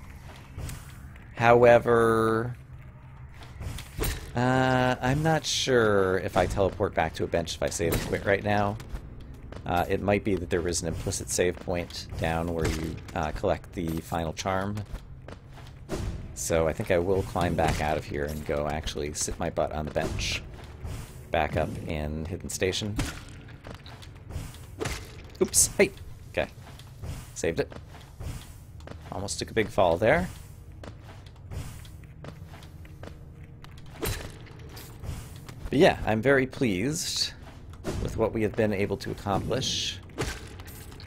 However, I'm not sure if I teleport back to a bench if I save and quit right now. It might be that there is an implicit save point down where you collect the final charm. So I think I will climb back out of here and go actually sit my butt on the bench. Back up in Hidden Station. Oops, hey! Okay. Saved it. Almost took a big fall there. But yeah, I'm very pleased with what we have been able to accomplish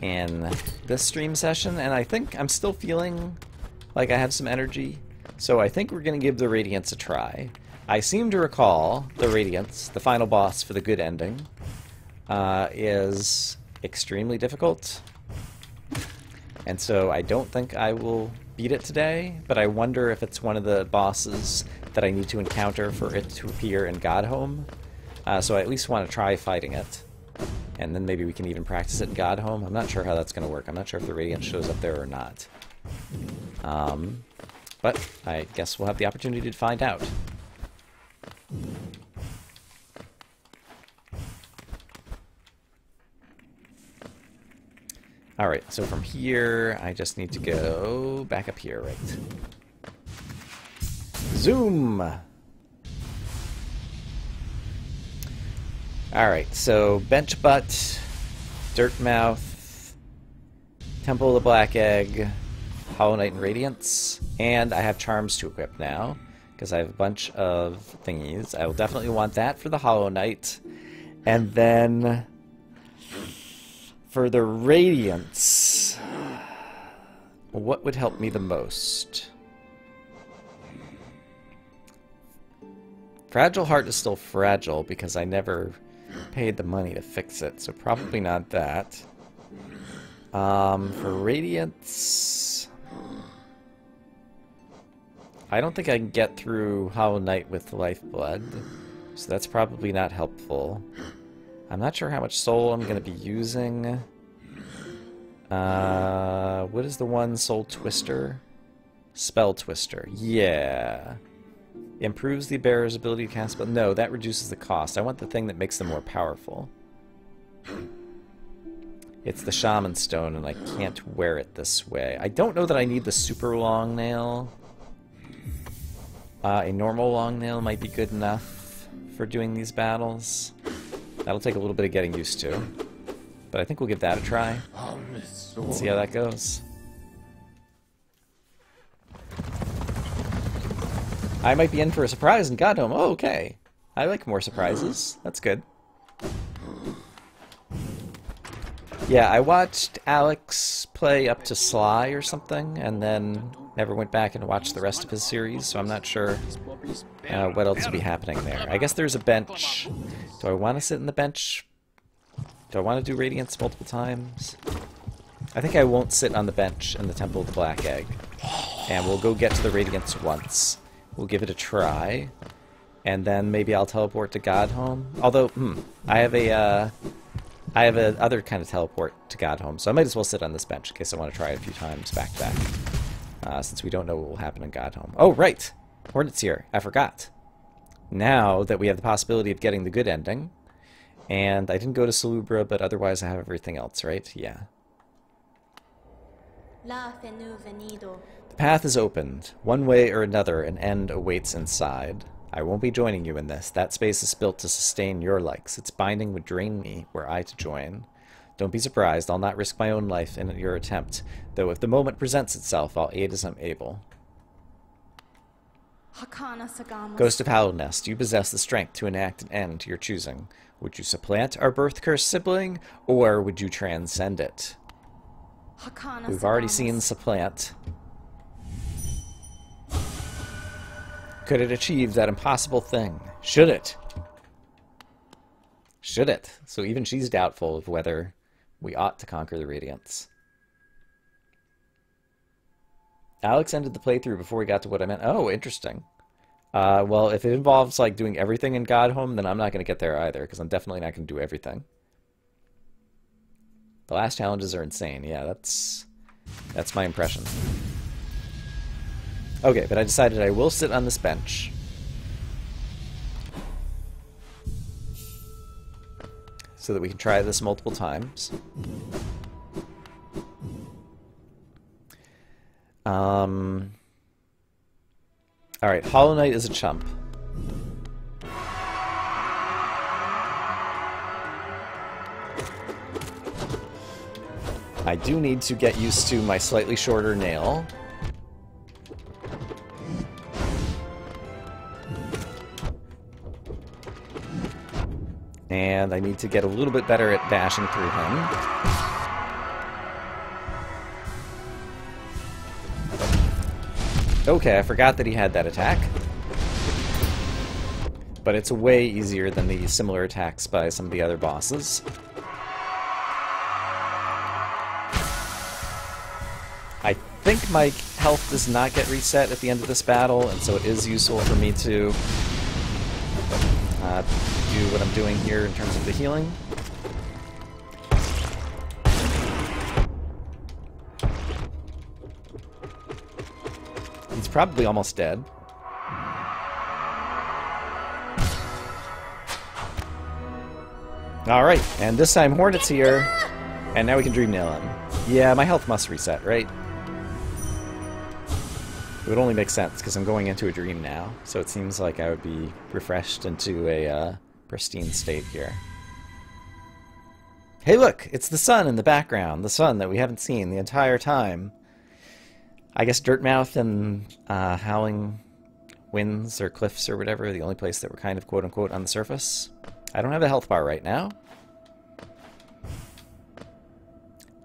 in this stream session, and I think I'm still feeling like I have some energy, so I think we're going to give the Radiance a try. I seem to recall the Radiance, the final boss for the good ending, is extremely difficult, and so I don't think I will beat it today, but I wonder if it's one of the bosses that I need to encounter for it to appear in Godhome. So I at least want to try fighting it. And then maybe we can even practice it in Godhome. I'm not sure how that's going to work. I'm not sure if the Radiance shows up there or not. But I guess we'll have the opportunity to find out. Alright, so from here, I just need to go back up here, right? Zoom! Alright, so Bench Butt, Dirt Mouth, Temple of the Black Egg, Hollow Knight and Radiance, and I have charms to equip now, because I have a bunch of thingies. I will definitely want that for the Hollow Knight, and then for the Radiance, what would help me the most? Fragile Heart is still fragile because I never paid the money to fix it, so probably not that. For Radiance, I don't think I can get through Hollow Knight with Lifeblood, so that's probably not helpful. I'm not sure how much soul I'm going to be using. What is the one? Soul Twister? Spell Twister. Yeah. Improves the bearer's ability to cast spell. No, that reduces the cost. I want the thing that makes them more powerful. It's the Shaman Stone, and I can't wear it this way. I don't know that I need the super long nail. A normal long nail might be good enough for doing these battles. That'll take a little bit of getting used to. But I think we'll give that a try. Let's see how that goes. I might be in for a surprise in Godhome. Oh, okay. I like more surprises. That's good. Yeah, I watched Alex play up to Sly or something, and then never went back and watched the rest of his series, so I'm not sure what else will be happening there. I guess there's a bench. Do I want to sit in the bench? Do I want to do Radiance multiple times? I think I won't sit on the bench in the Temple of the Black Egg. And we'll go get to the Radiance once. We'll give it a try. And then maybe I'll teleport to Godhome. Although, I have a other kind of teleport to Godhome, so I might as well sit on this bench in case I want to try it a few times back to back. Since we don't know what will happen in Godhome. Oh, right! Hornet's here. I forgot. Now that we have the possibility of getting the good ending, and I didn't go to Salubra, but otherwise I have everything else, right? Yeah. The path is opened. One way or another, an end awaits inside. I won't be joining you in this. That space is built to sustain your likes. Its binding would drain me were I to join. Don't be surprised. I'll not risk my own life in your attempt, though if the moment presents itself, I'll aid as I'm able. Ghost of Hallownest, you possess the strength to enact an end to your choosing. Would you supplant our birth-cursed sibling, or would you transcend it? We've already seen supplant. Could it achieve that impossible thing? Should it? Should it? So even she's doubtful of whether we ought to conquer the Radiance. Alex ended the playthrough before we got to what I meant. Oh, interesting. Well, if it involves like doing everything in Godhome, then I'm not going to get there either, because I'm definitely not going to do everything. The last challenges are insane. Yeah, that's my impression. Okay, but I decided I will sit on this bench. So that we can try this multiple times. Alright, Hollow Knight is a chump. I do need to get used to my slightly shorter nail. And I need to get a little bit better at dashing through him. Okay, I forgot that he had that attack. But it's way easier than the similar attacks by some of the other bosses. I think my health does not get reset at the end of this battle, and so it is useful for me to do what I'm doing here in terms of the healing. He's probably almost dead. Alright, and this time Hornet's here, and now we can Dream Nail him. Yeah, my health must reset, right? It would only make sense, because I'm going into a dream now, so it seems like I would be refreshed into a pristine state here. Hey look! It's the sun in the background, the sun that we haven't seen the entire time. I guess Dirtmouth and Howling Winds or Cliffs or whatever are the only place that were kind of quote-unquote on the surface. I don't have a health bar right now.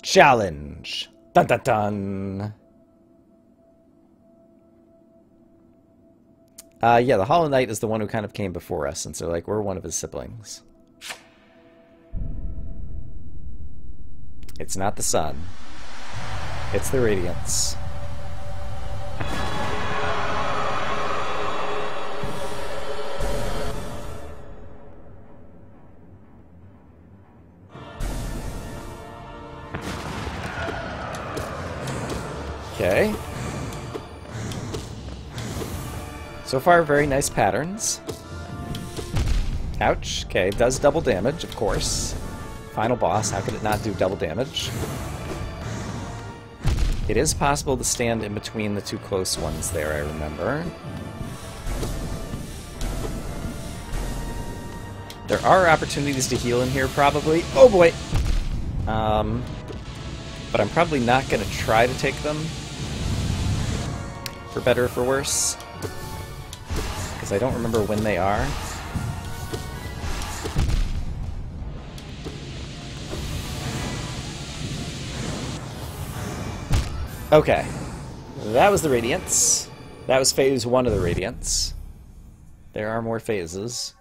Challenge! Dun dun dun! Yeah, the Hollow Knight is the one who kind of came before us, and so, like, we're one of his siblings. It's not the sun. It's the Radiance. Okay. So far, very nice patterns. Ouch. Okay, does double damage, of course. Final boss. How could it not do double damage? It is possible to stand in between the two close ones there, I remember. There are opportunities to heal in here, probably. Oh boy! But I'm probably not going to try to take them. For better or for worse. Because I don't remember when they are. Okay. That was the Radiance. That was phase 1 of the Radiance. There are more phases.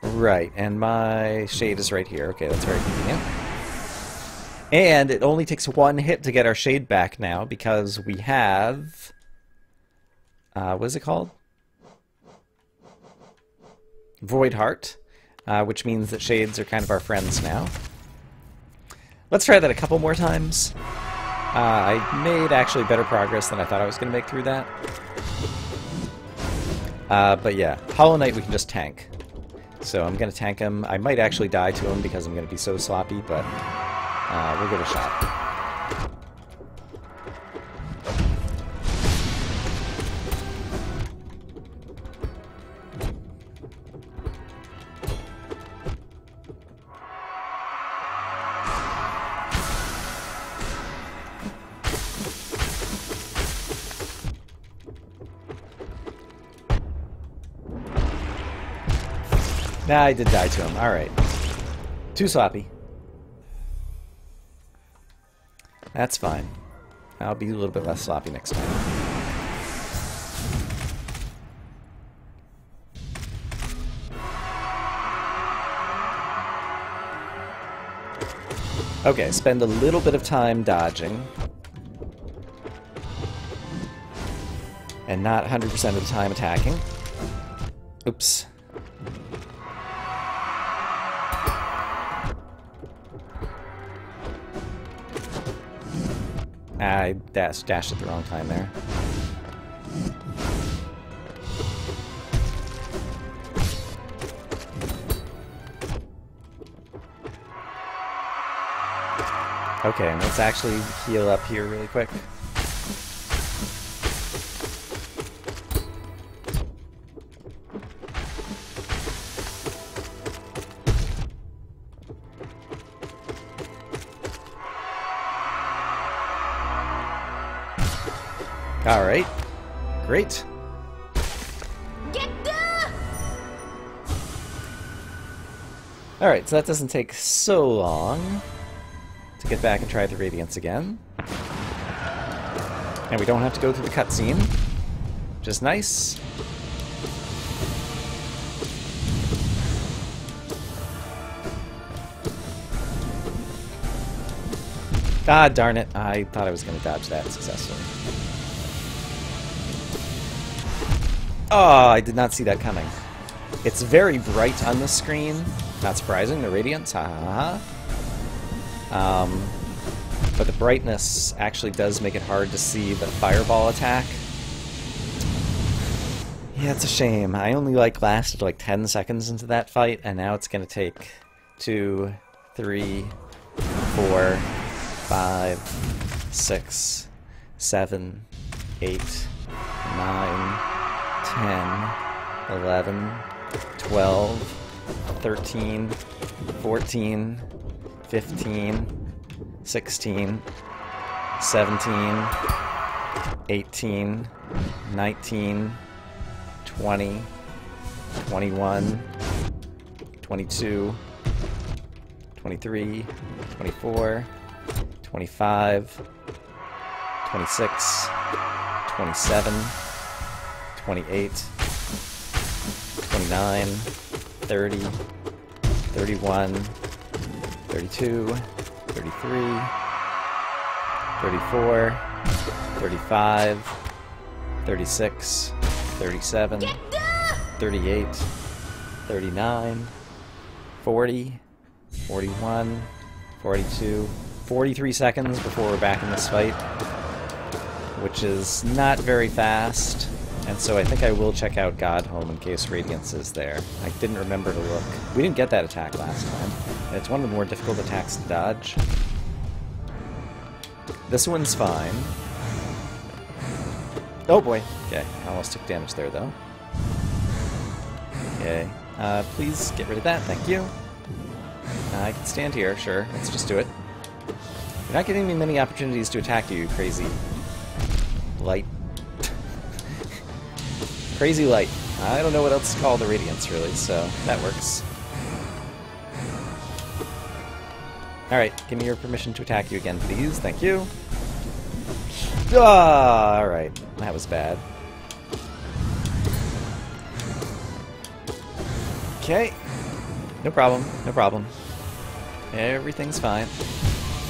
Right, and my shade is right here. Okay, that's very convenient. And it only takes 1 hit to get our shade back now, because we have... what is it called? Void Heart, which means that shades are kind of our friends now. Let's try that a couple more times. I made actually better progress than I thought I was going to make through that. But yeah, Hollow Knight we can just tank. So I'm going to tank him. I might actually die to him because I'm going to be so sloppy, but we'll give it a shot. Nah, I did die to him. Alright. Too sloppy. That's fine. I'll be a little bit less sloppy next time. Okay, spend a little bit of time dodging. And not 100% of the time attacking. Oops. I dashed at the wrong time there. Okay, let's actually heal up here really quick. Alright. Great. Alright, so that doesn't take so long to get back and try the Radiance again. And we don't have to go through the cutscene, which is nice. Ah, darn it. I thought I was going to dodge that successfully. Oh, I did not see that coming. It's very bright on the screen. Not surprising, the Radiance, ha ha ha. But the brightness actually does make it hard to see the fireball attack. Yeah, it's a shame. I only lasted 10 seconds into that fight, and now it's gonna take 2, 3, 4, 5, 6, 7, 8, 9, 10, 11, 12, 13, 14, 15, 16, 17, 18, 19, 20, 21, 22, 23, 24, 25, 26, 27, 28, 29, 30, 31, 32, 33, 34, 35, 36, 37, 38, 39, 40, 41, 42, 43 seconds before we're back in this fight, which is not very fast. And so I think I will check out Godhome in case Radiance is there. I didn't remember to look. We didn't get that attack last time. And it's one of the more difficult attacks to dodge. This one's fine. Oh boy. Okay, I almost took damage there though. Okay, please get rid of that, thank you. I can stand here, sure, let's just do it. You're not giving me many opportunities to attack you, crazy light. Crazy light. I don't know what else to call the Radiance, really, so that works. Alright, give me your permission to attack you again, please. Thank you. Ah, alright, that was bad. Okay. No problem, no problem. Everything's fine.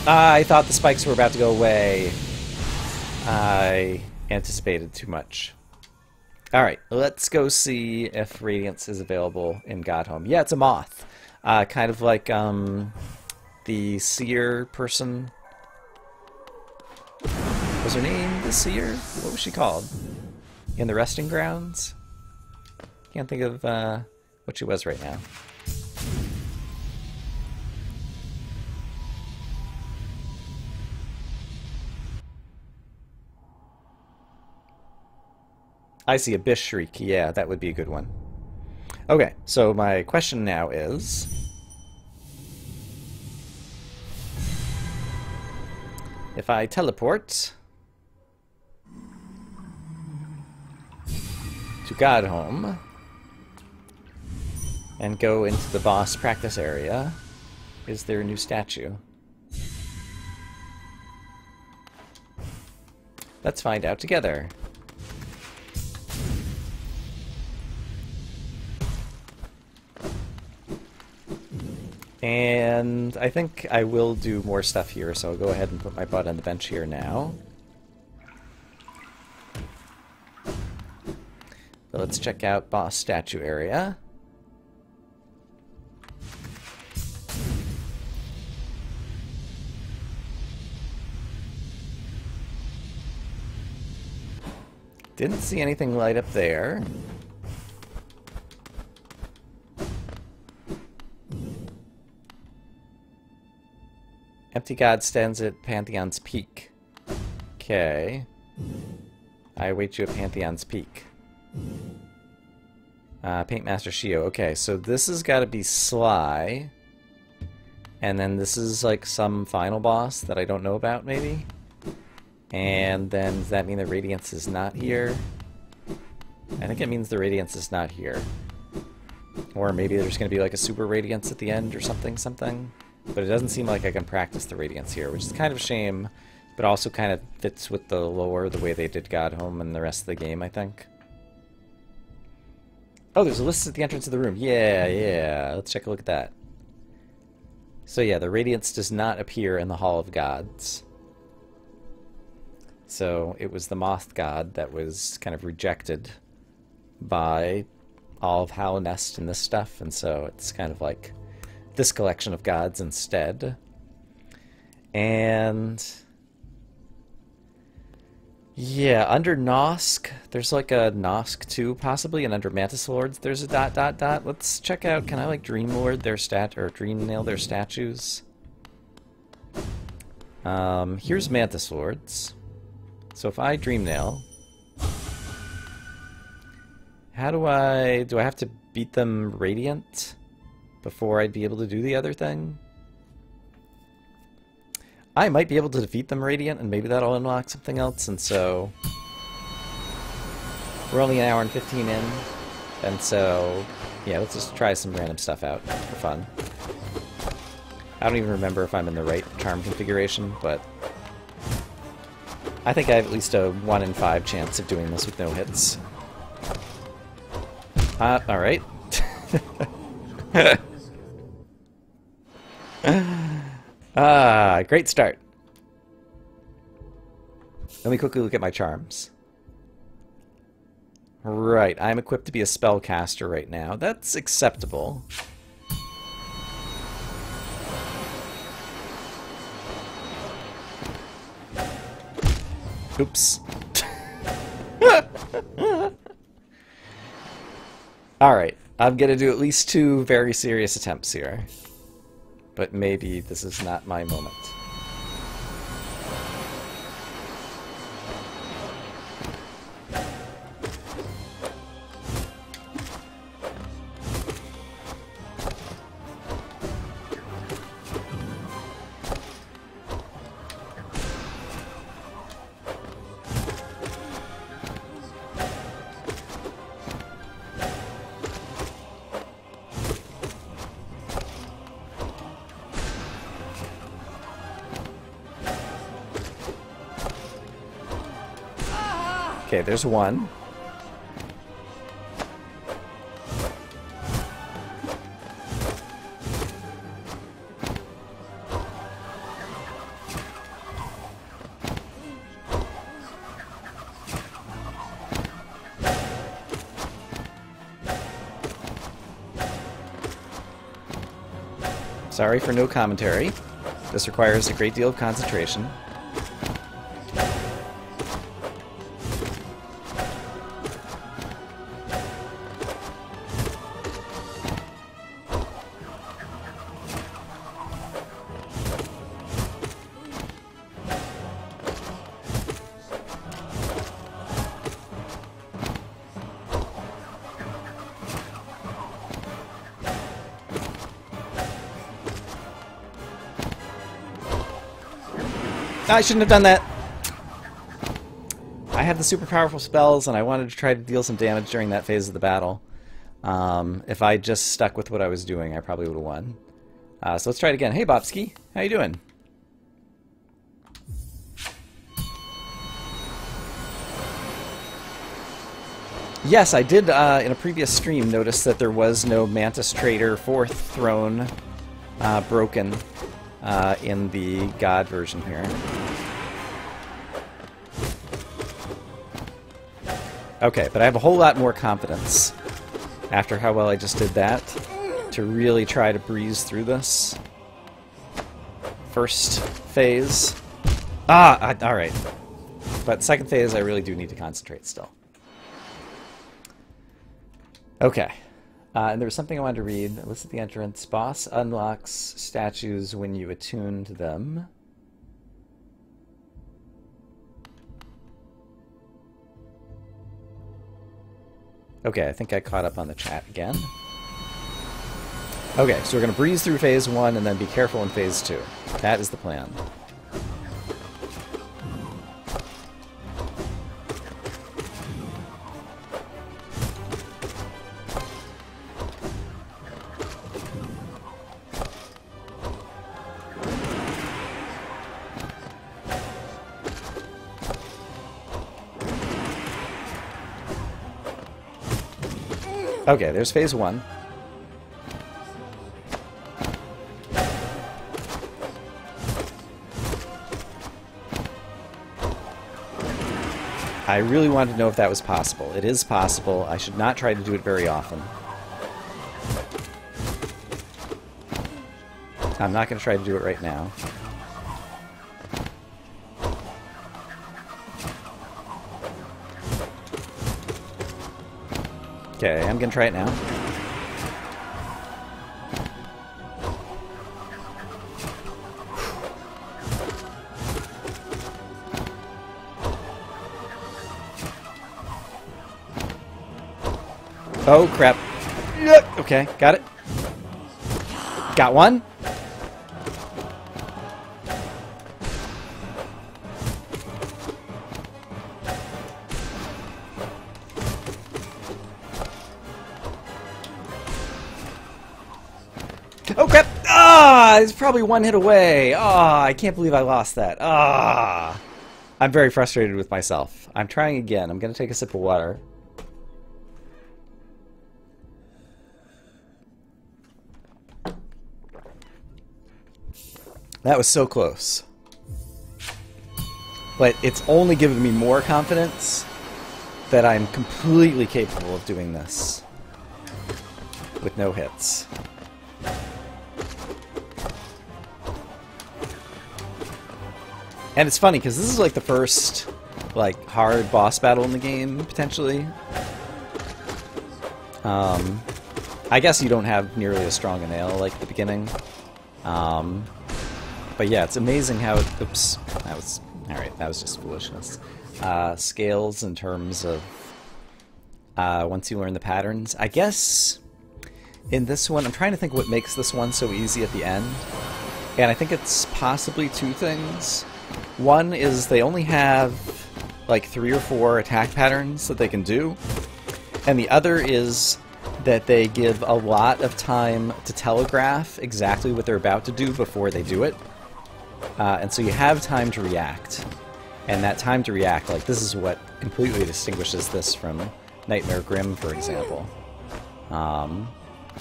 I thought the spikes were about to go away. I anticipated too much. Alright, let's go see if Radiance is available in Godhome. Yeah, it's a moth. Kind of like the seer person. Was her name the seer? What was she called? In the resting grounds? Can't think of what she was right now. I see Abyss Shriek. Yeah, that would be a good one. Okay, so my question now is... if I teleport to Godhome and go into the boss practice area, is there a new statue? Let's find out together. And I think I will do more stuff here, so I'll go ahead and put my butt on the bench here now. But let's check out boss statue area. Didn't see anything light up there. Empty God stands at Pantheon's peak. Okay. I await you at Pantheon's peak. Paintmaster Shio. Okay, so this has got to be Sly. And then this is like some final boss that I don't know about, maybe? And then does that mean the Radiance is not here? I think it means the Radiance is not here. Or maybe there's going to be like a Super Radiance at the end or something. But it doesn't seem like I can practice the Radiance here, which is kind of a shame, but also kind of fits with the lore, the way they did Godhome and the rest of the game, I think. Oh, there's a list at the entrance of the room. Yeah, let's take a look at that. So yeah, the Radiance does not appear in the Hall of Gods. So it was the Moth God that was kind of rejected by all of Hallownest and this stuff, and so it's kind of like this collection of gods instead. And yeah, under Nosk, there's like a Nosk 2 possibly, and under Mantis Lords there's a ... Let's check out, can I like Dream Lord their Dream Nail their statues? Here's Mantis Lords. So if I Dream Nail, how do I have to beat them Radiant before I'd be able to do the other thing? I might be able to defeat them Radiant, and maybe that'll unlock something else, and so... we're only an hour and 15 in, and so... yeah, let's just try some random stuff out for fun. I don't even remember if I'm in the right charm configuration, but... I think I have at least a 1 in 5 chance of doing this with no hits. Alright. Great start. Let me quickly look at my charms. Right, I'm equipped to be a spellcaster right now. That's acceptable. Oops. Alright, I'm gonna do at least 2 very serious attempts here. But maybe this is not my moment. Okay, there's one. Sorry for no commentary. This requires a great deal of concentration. I shouldn't have done that. I had the super powerful spells, and I wanted to try to deal some damage during that phase of the battle. If I just stuck with what I was doing, I probably would have won. So let's try it again. Hey, Bobski. How you doing? Yes, I did, in a previous stream, notice that there was no Mantis Trader 4th Throne broken in the God version here. Okay, but I have a whole lot more confidence after how well I just did that to really try to breeze through this first phase. Alright. But second phase, I really do need to concentrate still. Okay. And there was something I wanted to read. List at the entrance. Boss unlocks statues when you attune to them. Okay, I think I caught up on the chat again. Okay, so we're going to breeze through phase 1 and then be careful in phase 2. That is the plan. Okay, there's phase 1. I really wanted to know if that was possible. It is possible. I should not try to do it very often. I'm not going to try to do it right now. Okay, I'm going to try it now. Oh, crap. Okay, got it. Got one. Oh, crap. It's probably one hit away. I can't believe I lost that. I'm very frustrated with myself. I'm trying again. I'm going to take a sip of water. That was so close. But it's only given me more confidence that I'm completely capable of doing this with no hits. And it's funny because this is like the first hard boss battle in the game, potentially. I guess you don't have nearly as strong a nail like at the beginning. But yeah, it's amazing how it... Oops. That was... Alright, that was just foolishness. Scales in terms of... once you learn the patterns. I guess... in this one, I'm trying to think what makes this one so easy at the end. And I think it's possibly two things. One is they only have like 3 or 4 attack patterns that they can do. And the other is that they give a lot of time to telegraph exactly what they're about to do before they do it. And so you have time to react. And that time to react, like, this is what completely distinguishes this from Nightmare Grim, for example.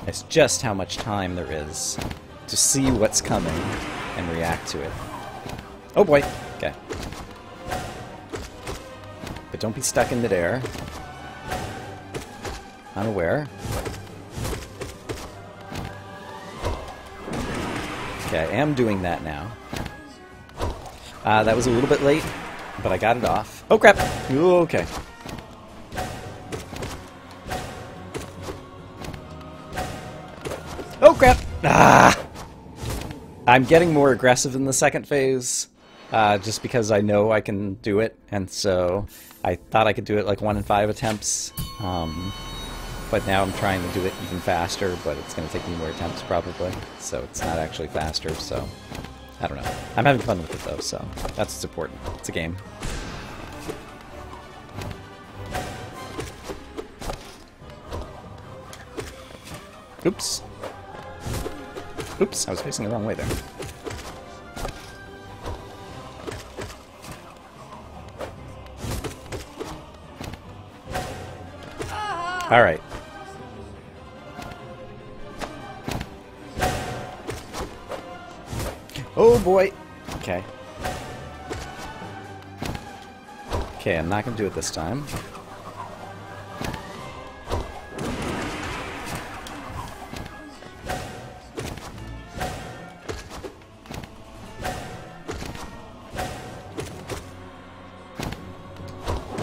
It's just how much time there is to see what's coming and react to it. Oh boy! Okay. But don't be stuck in midair. Unaware. Okay, I am doing that now. That was a little bit late, but I got it off. Oh crap! Okay. Oh crap! Ah! I'm getting more aggressive in the second phase, just because I know I can do it, and so I thought I could do it like 1 in 5 attempts, but now I'm trying to do it even faster, but it's going to take me more attempts probably, so it's not actually faster, so I don't know. I'm having fun with it though, so that's what's important. It's a game. Oops. Oops, I was facing the wrong way there. Alright. Oh boy! Okay. Okay, I'm not gonna do it this time.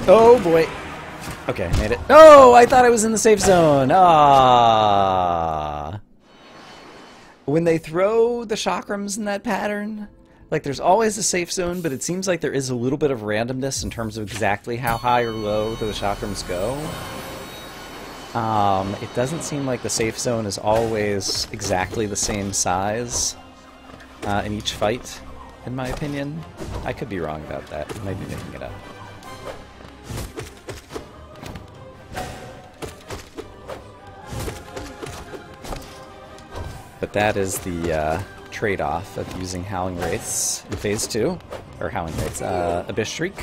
Oh boy. Okay, I made it. No! I thought I was in the safe zone! Ah. When they throw the chakrams in that pattern, like, there's always a safe zone, but it seems like there is a little bit of randomness in terms of exactly how high or low the chakrams go. It doesn't seem like the safe zone is always exactly the same size in each fight, in my opinion. I could be wrong about that. I might be making it up. But that is the trade-off of using Howling Wraiths in Phase 2. Or Howling Wraiths, Abyss Shriek.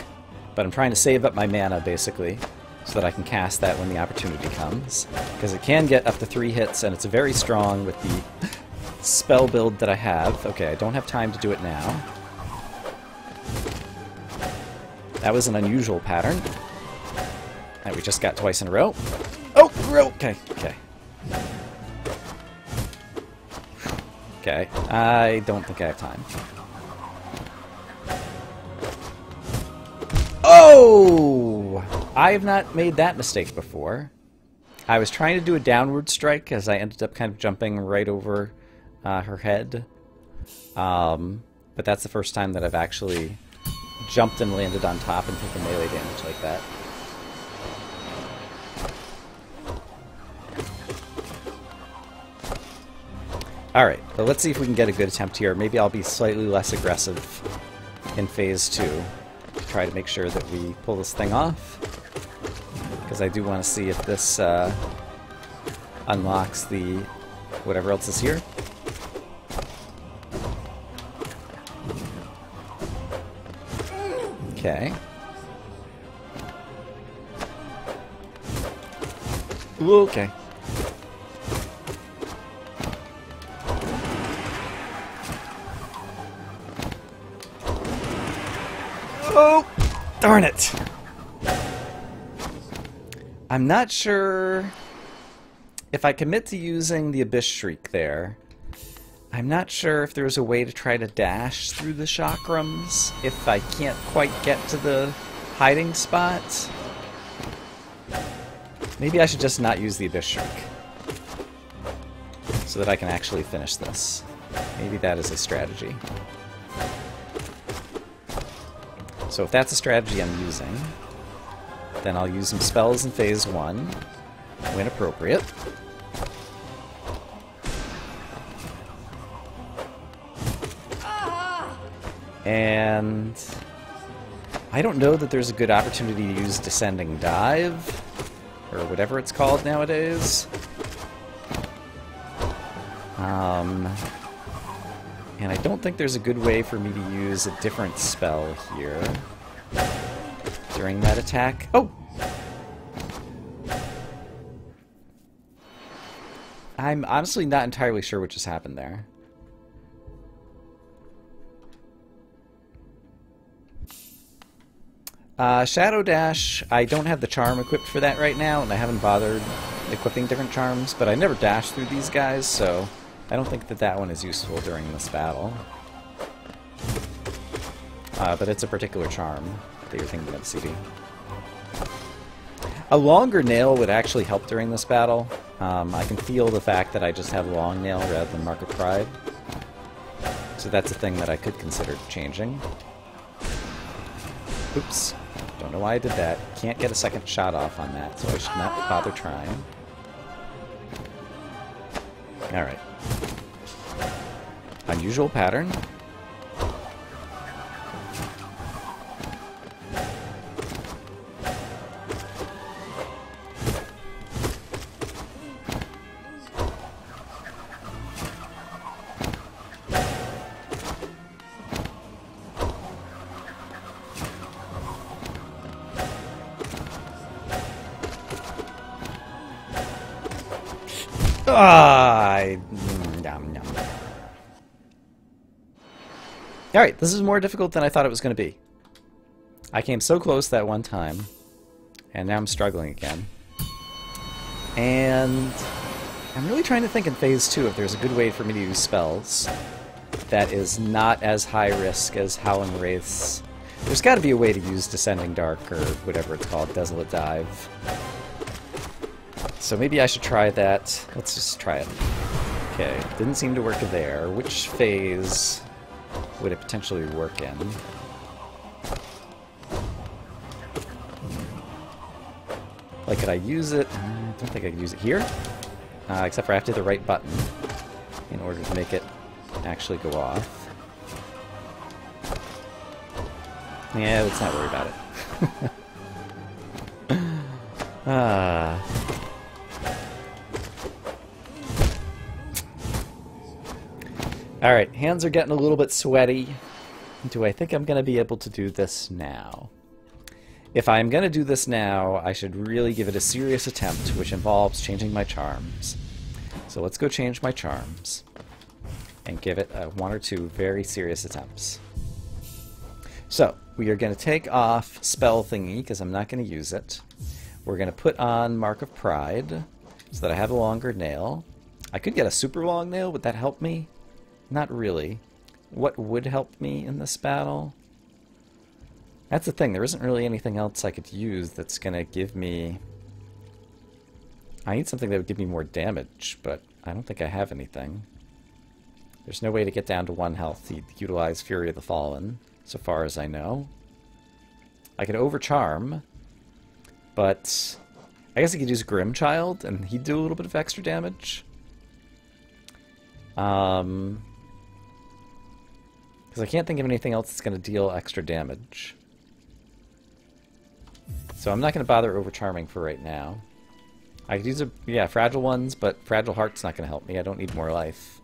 But I'm trying to save up my mana, basically, so that I can cast that when the opportunity comes. Because it can get up to 3 hits, and it's very strong with the spell build that I have. Okay, I don't have time to do it now. That was an unusual pattern. And we just got twice in a row. Oh, okay, okay. Okay, I don't think I have time. Oh! I have not made that mistake before. I was trying to do a downward strike as I ended up kind of jumping right over her head. But that's the first time that I've actually jumped and landed on top and taken melee damage like that. Alright, but let's see if we can get a good attempt here. Maybe I'll be slightly less aggressive in Phase 2 to try to make sure that we pull this thing off. Because I do want to see if this unlocks the whatever else is here. Okay. Ooh, okay. Oh, darn it. I'm not sure if I commit to using the Abyss Shriek there. I'm not sure if there's a way to try to dash through the chakrams if I can't quite get to the hiding spot. Maybe I should just not use the Abyss Shriek, so that I can actually finish this. Maybe that is a strategy. So if that's a strategy I'm using, then I'll use some spells in Phase 1, when appropriate. And I don't know that there's a good opportunity to use Descending Dive, or whatever it's called nowadays. And I don't think there's a good way for me to use a different spell here during that attack. Oh! I'm honestly not entirely sure what just happened there. Shadow Dash, I don't have the charm equipped for that right now, and I haven't bothered equipping different charms, but I never dash through these guys, so I don't think that that one is useful during this battle. But it's a particular charm that you're thinking of, CD. A longer nail would actually help during this battle. I can feel the fact that I just have long nail rather than Mark of Pride. So that's a thing that I could consider changing. Oops. Don't know why I did that. Can't get a second shot off on that, so I should not bother trying. Alright. Unusual pattern. Alright, this is more difficult than I thought it was going to be. I came so close that one time, and now I'm struggling again. And I'm really trying to think in Phase 2 if there's a good way for me to use spells that is not as high risk as Howling Wraiths. There's got to be a way to use Descending Dark, or whatever it's called, Desolate Dive. So maybe I should try that. Let's just try it. Okay, didn't seem to work there. Which phase would it potentially work in? Like, could I use it? I don't think I could use it here. Except for I have to hit the right button in order to make it actually go off. Yeah, let's not worry about it. Alright, hands are getting a little bit sweaty. Do I think I'm going to be able to do this now? If I'm going to do this now, I should really give it a serious attempt, which involves changing my charms. So let's go change my charms and give it one or two very serious attempts. So, we are going to take off Spell Thingy, because I'm not going to use it. We're going to put on Mark of Pride, so that I have a longer nail. I could get a super long nail, would that help me? Not really. What would help me in this battle? That's the thing, there isn't really anything else I could use that's going to give me... I need something that would give me more damage, but I don't think I have anything. There's no way to get down to 1 health to utilize Fury of the Fallen, so far as I know. I could Overcharm, but I guess I could use Grim Child, and he'd do a little bit of extra damage. Because I can't think of anything else that's going to deal extra damage. So I'm not going to bother Overcharming for right now. I could use Fragile ones, but Fragile Heart's not going to help me. I don't need more life.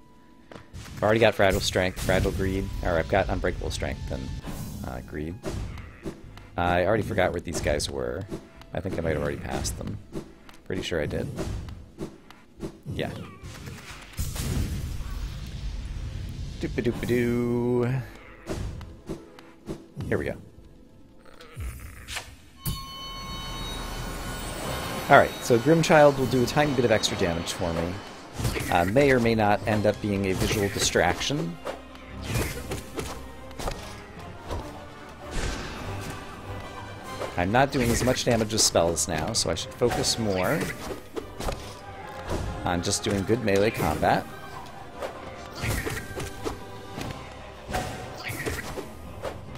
I've already got Fragile Strength, Fragile Greed, or I've got Unbreakable Strength and Greed. I already forgot where these guys were. I think I might have already passed them. Pretty sure I did. Yeah. Doop-a-doop-a-doo. Here we go. Alright, so Grimchild will do a tiny bit of extra damage for me. May or may not end up being a visual distraction. I'm not doing as much damage with spells now, so I should focus more on just doing good melee combat.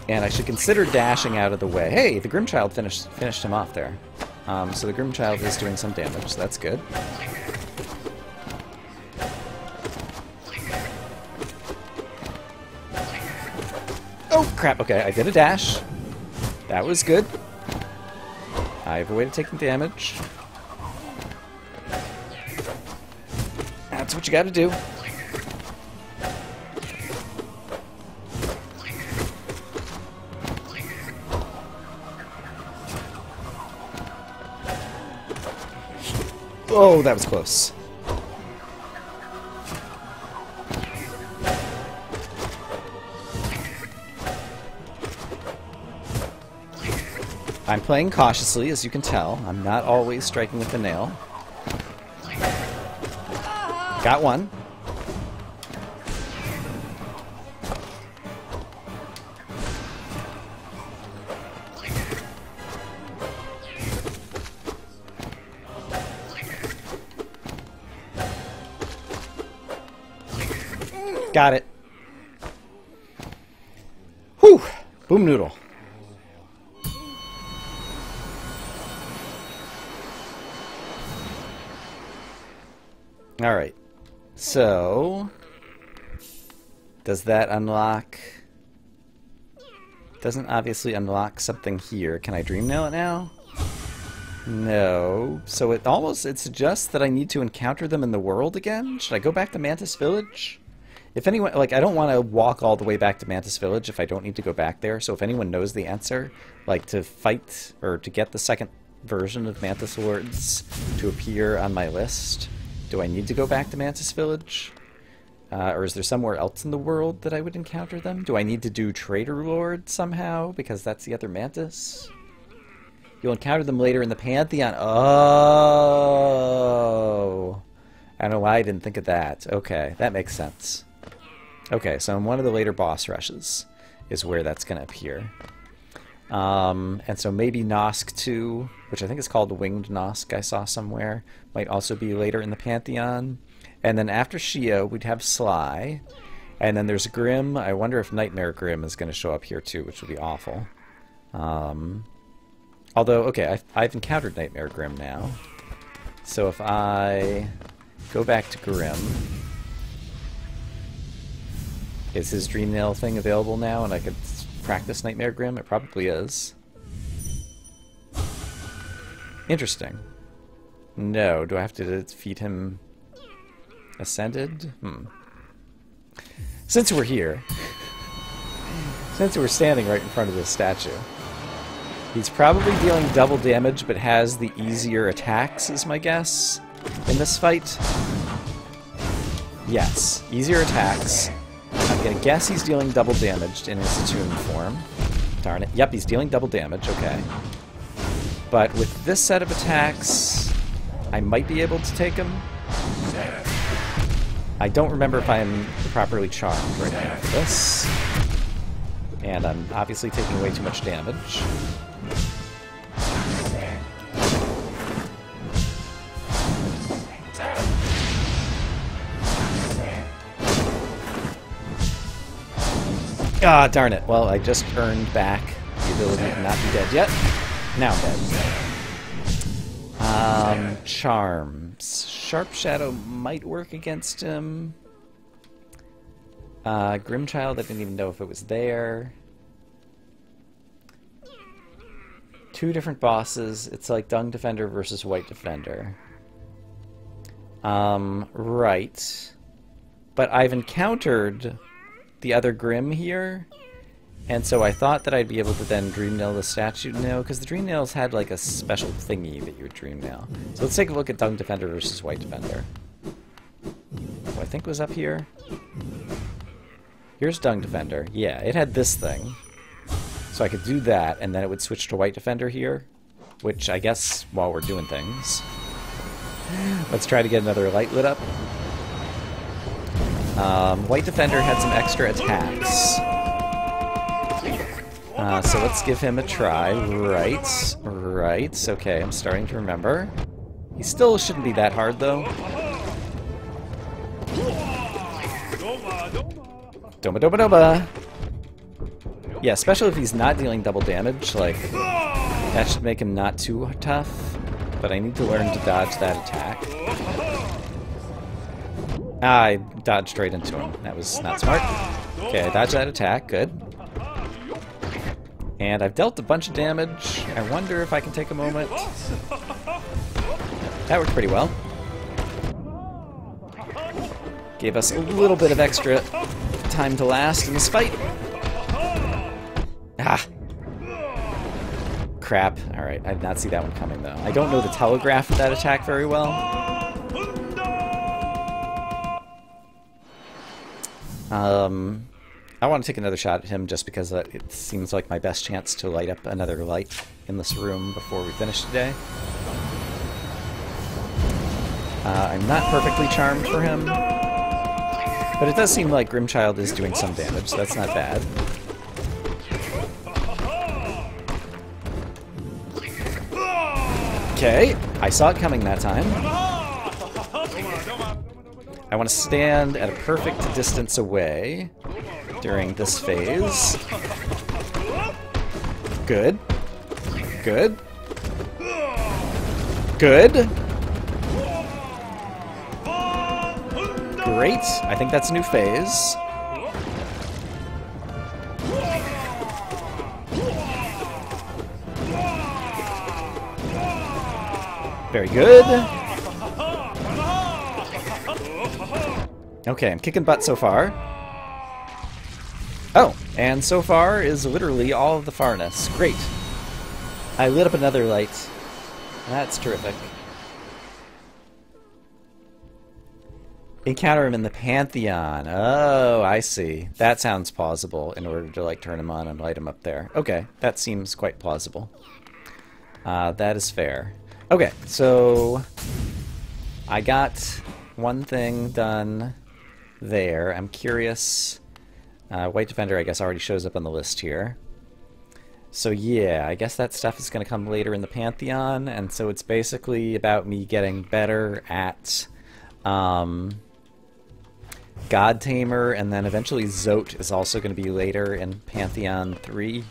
And I should consider dashing out of the way. Hey, the Grimchild finished him off there. So the Grimchild is doing some damage, so that's good. Oh, crap. Okay, I did a dash. That was good. I avoided taking damage. That's what you gotta do. Oh, that was close. I'm playing cautiously, as you can tell. I'm not always striking with the nail. Got one. Got it. Whew! Boom noodle. Alright. So... does that unlock... doesn't obviously unlock something here. Can I dream nail it now? No. So it suggests that I need to encounter them in the world again? Should I go back to Mantis Village? If anyone, like, I don't want to walk all the way back to Mantis Village if I don't need to go back there, so if anyone knows the answer, like, to fight, or to get the second version of Mantis Lords to appear on my list, do I need to go back to Mantis Village? Or is there somewhere else in the world that I would encounter them? Do I need to do Trader Lord somehow, because that's the other Mantis? You'll encounter them later in the Pantheon. Oh! I don't know why I didn't think of that. Okay, that makes sense. Okay, so in one of the later boss rushes is where that's going to appear. And so maybe Nosk 2, which I think is called Winged Nosk I saw somewhere, might also be later in the Pantheon. And then after Shio, we'd have Sly. And then there's Grim. I wonder if Nightmare Grim is going to show up here too, which would be awful. Although, okay, I've encountered Nightmare Grim now. So if I go back to Grim... is his Dream Nail thing available now and I could practice Nightmare Grim? It probably is. Interesting. No, do I have to defeat him ascended? Since we're here, since we're standing right in front of this statue, he's probably dealing double damage but has the easier attacks, is my guess, in this fight. Yes, easier attacks. I'm gonna guess he's dealing double damage in his attuned form. Darn it. Yep, he's dealing double damage, okay. But with this set of attacks, I might be able to take him. I don't remember if I'm properly charmed right now for this. And I'm obviously taking way too much damage. Ah, darn it. Well, I just earned back the ability to not be dead yet. Now I'm dead. Charms. Sharp Shadow might work against him. Grimchild, I didn't even know if it was there. Two different bosses. It's like Dung Defender versus White Defender. Right. But I've encountered the other Grim here, and so I thought that I'd be able to then Dream Nail the statue. No, because the Dream Nails had like a special thingy that you would Dream Nail. So let's take a look at Dung Defender versus White Defender. Who I think was up here. Here's Dung Defender. Yeah, it had this thing. So I could do that, and then it would switch to White Defender here, which I guess while we're doing things. Let's try to get another light lit up. White Defender had some extra attacks. So let's give him a try. Right. Okay, I'm starting to remember. He still shouldn't be that hard, though. Doma. Yeah, especially if he's not dealing double damage, like, that should make him not too tough. But I need to learn to dodge that attack. Ah, I dodged straight into him. That was not smart. Okay, I dodged that attack. Good. And I've dealt a bunch of damage. I wonder if I can take a moment. That worked pretty well. Gave us a little bit of extra time to last in this fight. Ah! Crap. Alright, I did not see that one coming, though. I don't know the telegraph of that attack very well. I want to take another shot at him just because it seems like my best chance to light up another light in this room before we finish today. I'm not perfectly charmed for him, but it does seem like Grimchild is doing some damage, so that's not bad. Okay, I saw it coming that time. I want to stand at a perfect distance away during this phase. Good. Good. Good. Great. I think that's a new phase. Very good. Okay, I'm kicking butt so far. Oh, and so far is literally all of the farness. Great. I lit up another light. That's terrific. Encounter him in the Pantheon. Oh, I see. That sounds plausible in order to, like, turn him on and light him up there. Okay, that seems quite plausible. That is fair. Okay, so I got one thing done there. I'm curious. White Defender, I guess, already shows up on the list here. So yeah, I guess that stuff is going to come later in the Pantheon, and so it's basically about me getting better at God Tamer, and then eventually Zote is also going to be later in Pantheon 3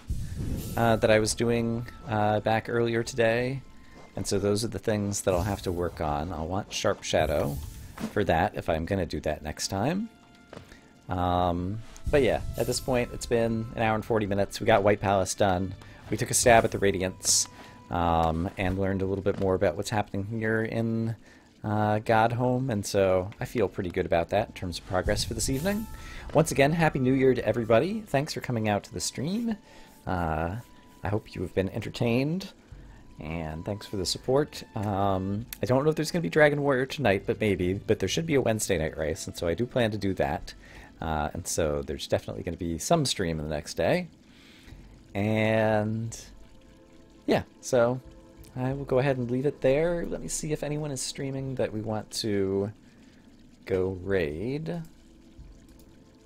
that I was doing back earlier today. And so those are the things that I'll have to work on. I'll want Sharp Shadow for that if I'm going to do that next time. But yeah, at this point it's been an hour and 40 minutes. We got White Palace done. We took a stab at the Radiance and learned a little bit more about what's happening here in Godhome, and so I feel pretty good about that in terms of progress for this evening. Once again, Happy New Year to everybody. Thanks for coming out to the stream. I hope you have been entertained. And thanks for the support. I don't know if there's going to be Dragon Warrior tonight, but maybe. But there should be a Wednesday night race, and so I do plan to do that. And so there's definitely going to be some stream the next day. And yeah, so I will go ahead and leave it there. Let me see if anyone is streaming that we want to go raid.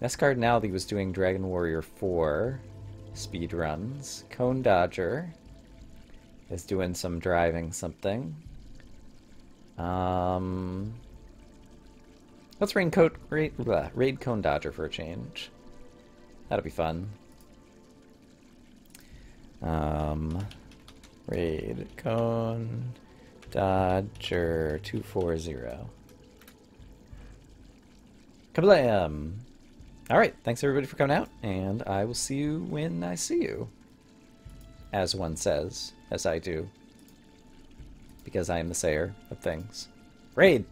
Nescardinality was doing Dragon Warrior 4 speed runs. Cone Dodger is doing some driving something. Let's raid Cone Dodger for a change. That'll be fun. Raid Cone Dodger 240. Kablam! Alright, thanks everybody for coming out, and I will see you when I see you. As one says, as I do. Because I am the sayer of things. Raid!